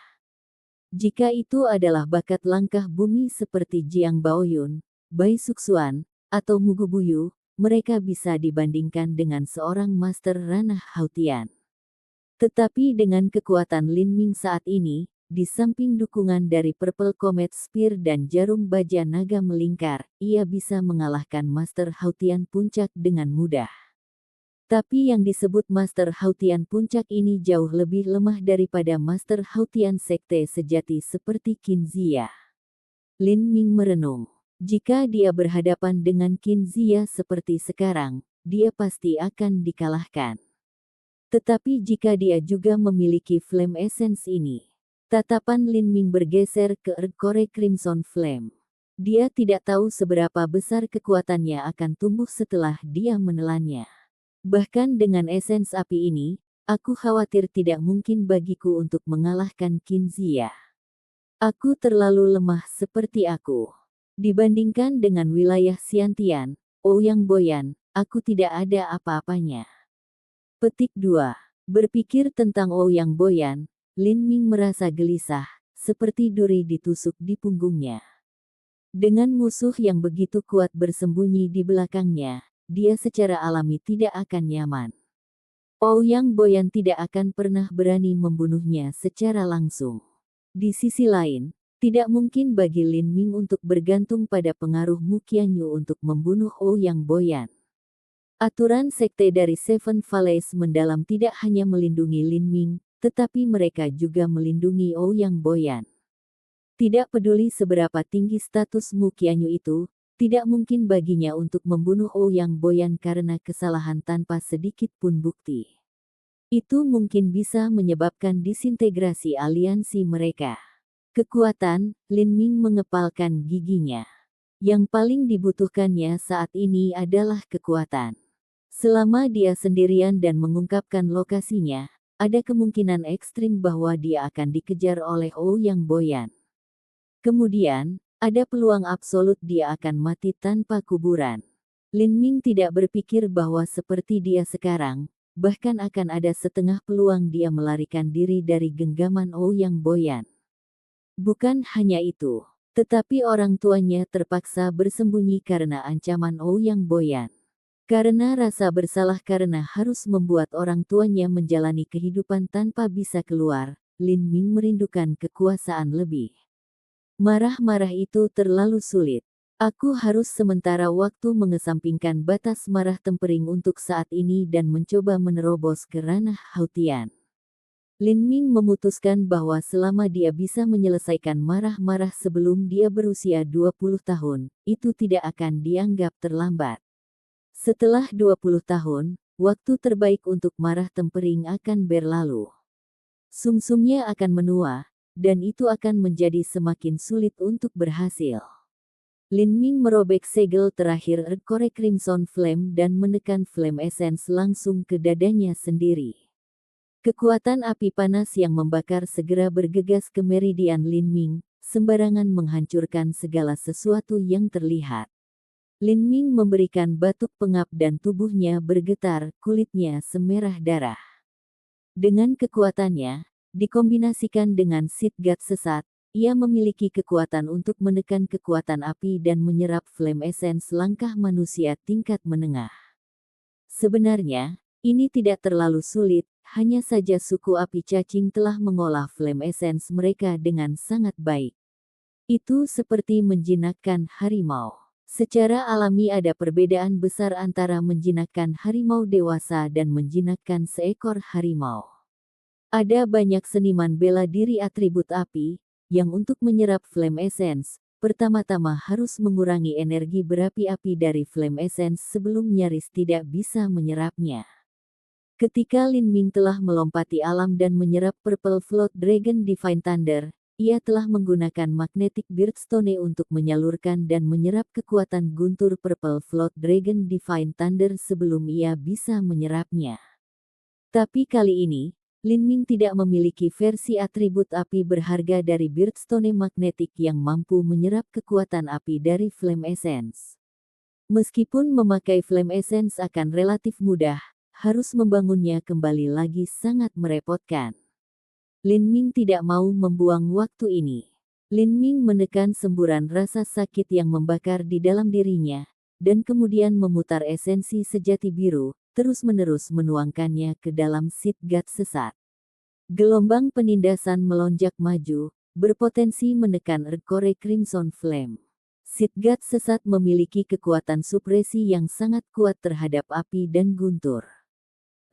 Jika itu adalah bakat langkah bumi seperti Jiang Baoyun, Bai Suxuan, atau Mugu Buyu, mereka bisa dibandingkan dengan seorang Master ranah Hautian. Tetapi dengan kekuatan Lin Ming saat ini, di samping dukungan dari Purple Comet Spear dan jarum baja naga melingkar, ia bisa mengalahkan Master Hautian Puncak dengan mudah. Tapi yang disebut Master Hautian Puncak ini jauh lebih lemah daripada Master Hautian Sekte sejati seperti Qin Zhiya. Lin Ming merenung. Jika dia berhadapan dengan Qin Zhiya seperti sekarang, dia pasti akan dikalahkan. Tetapi jika dia juga memiliki Flame Essence ini, tatapan Lin Ming bergeser ke Erdcore Crimson Flame. Dia tidak tahu seberapa besar kekuatannya akan tumbuh setelah dia menelannya. Bahkan dengan esens api ini, aku khawatir tidak mungkin bagiku untuk mengalahkan Qin Zhiya. Aku terlalu lemah seperti aku. Dibandingkan dengan wilayah Xiantian, Ouyang Boyan, aku tidak ada apa-apanya. Petik 2. Berpikir tentang Ouyang Boyan, Lin Ming merasa gelisah, seperti duri ditusuk di punggungnya. Dengan musuh yang begitu kuat bersembunyi di belakangnya, dia secara alami tidak akan nyaman. Ouyang Boyan tidak akan pernah berani membunuhnya secara langsung. Di sisi lain, tidak mungkin bagi Lin Ming untuk bergantung pada pengaruh Mu Qianyu untuk membunuh Ouyang Boyan. Aturan sekte dari Seven Valleys mendalam tidak hanya melindungi Lin Ming, tetapi mereka juga melindungi Ouyang Boyan. Tidak peduli seberapa tinggi status Mu Qianyu itu, tidak mungkin baginya untuk membunuh Ouyang Boyan karena kesalahan tanpa sedikit pun bukti. Itu mungkin bisa menyebabkan disintegrasi aliansi mereka. Kekuatan, Lin Ming mengepalkan giginya. Yang paling dibutuhkannya saat ini adalah kekuatan. Selama dia sendirian dan mengungkapkan lokasinya, ada kemungkinan ekstrim bahwa dia akan dikejar oleh Ouyang Boyan. Kemudian, ada peluang absolut dia akan mati tanpa kuburan. Lin Ming tidak berpikir bahwa seperti dia sekarang, bahkan akan ada setengah peluang dia melarikan diri dari genggaman Ouyang Boyan. Bukan hanya itu, tetapi orang tuanya terpaksa bersembunyi karena ancaman Ouyang Boyan. Karena rasa bersalah karena harus membuat orang tuanya menjalani kehidupan tanpa bisa keluar, Lin Ming merindukan kekuasaan lebih. Marah-marah itu terlalu sulit. Aku harus sementara waktu mengesampingkan batas marah tempering untuk saat ini dan mencoba menerobos ke ranah Hautian. Lin Ming memutuskan bahwa selama dia bisa menyelesaikan marah-marah sebelum dia berusia 20 tahun, itu tidak akan dianggap terlambat. Setelah 20 tahun, waktu terbaik untuk marah tempering akan berlalu. Sumsumnya akan menua, dan itu akan menjadi semakin sulit untuk berhasil. Lin Ming merobek segel terakhir Erkore Crimson Flame dan menekan Flame Essence langsung ke dadanya sendiri. Kekuatan api panas yang membakar segera bergegas ke meridian Lin Ming, sembarangan menghancurkan segala sesuatu yang terlihat. Lin Ming memberikan batuk pengap dan tubuhnya bergetar, kulitnya semerah darah. Dengan kekuatannya, dikombinasikan dengan Seed God sesat, ia memiliki kekuatan untuk menekan kekuatan api dan menyerap Flame Essence langkah manusia tingkat menengah. Sebenarnya, ini tidak terlalu sulit, hanya saja suku api cacing telah mengolah Flame Essence mereka dengan sangat baik. Itu seperti menjinakkan harimau. Secara alami ada perbedaan besar antara menjinakkan harimau dewasa dan menjinakkan seekor harimau. Ada banyak seniman bela diri atribut api, yang untuk menyerap Flame Essence, pertama-tama harus mengurangi energi berapi-api dari Flame Essence sebelum nyaris tidak bisa menyerapnya. Ketika Lin Ming telah melompati alam dan menyerap Purple Float Dragon Divine Thunder, ia telah menggunakan Magnetic Birthstone untuk menyalurkan dan menyerap kekuatan guntur Purple Float Dragon Divine Thunder sebelum ia bisa menyerapnya. Tapi kali ini, Lin Ming tidak memiliki versi atribut api berharga dari Birthstone Magnetic yang mampu menyerap kekuatan api dari Flame Essence. Meskipun memakai Flame Essence akan relatif mudah, harus membangunnya kembali lagi sangat merepotkan. Lin Ming tidak mau membuang waktu ini. Lin Ming menekan semburan rasa sakit yang membakar di dalam dirinya, dan kemudian memutar esensi sejati biru, terus-menerus menuangkannya ke dalam Seed God sesat. Gelombang penindasan melonjak maju, berpotensi menekan Erkore Crimson Flame. Seed God sesat memiliki kekuatan supresi yang sangat kuat terhadap api dan guntur.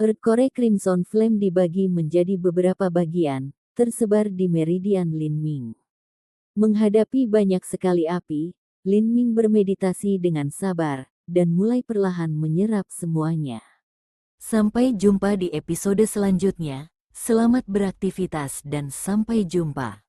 Erkore Crimson Flame dibagi menjadi beberapa bagian, tersebar di meridian Lin Ming. Menghadapi banyak sekali api, Lin Ming bermeditasi dengan sabar, dan mulai perlahan menyerap semuanya. Sampai jumpa di episode selanjutnya, selamat beraktivitas dan sampai jumpa.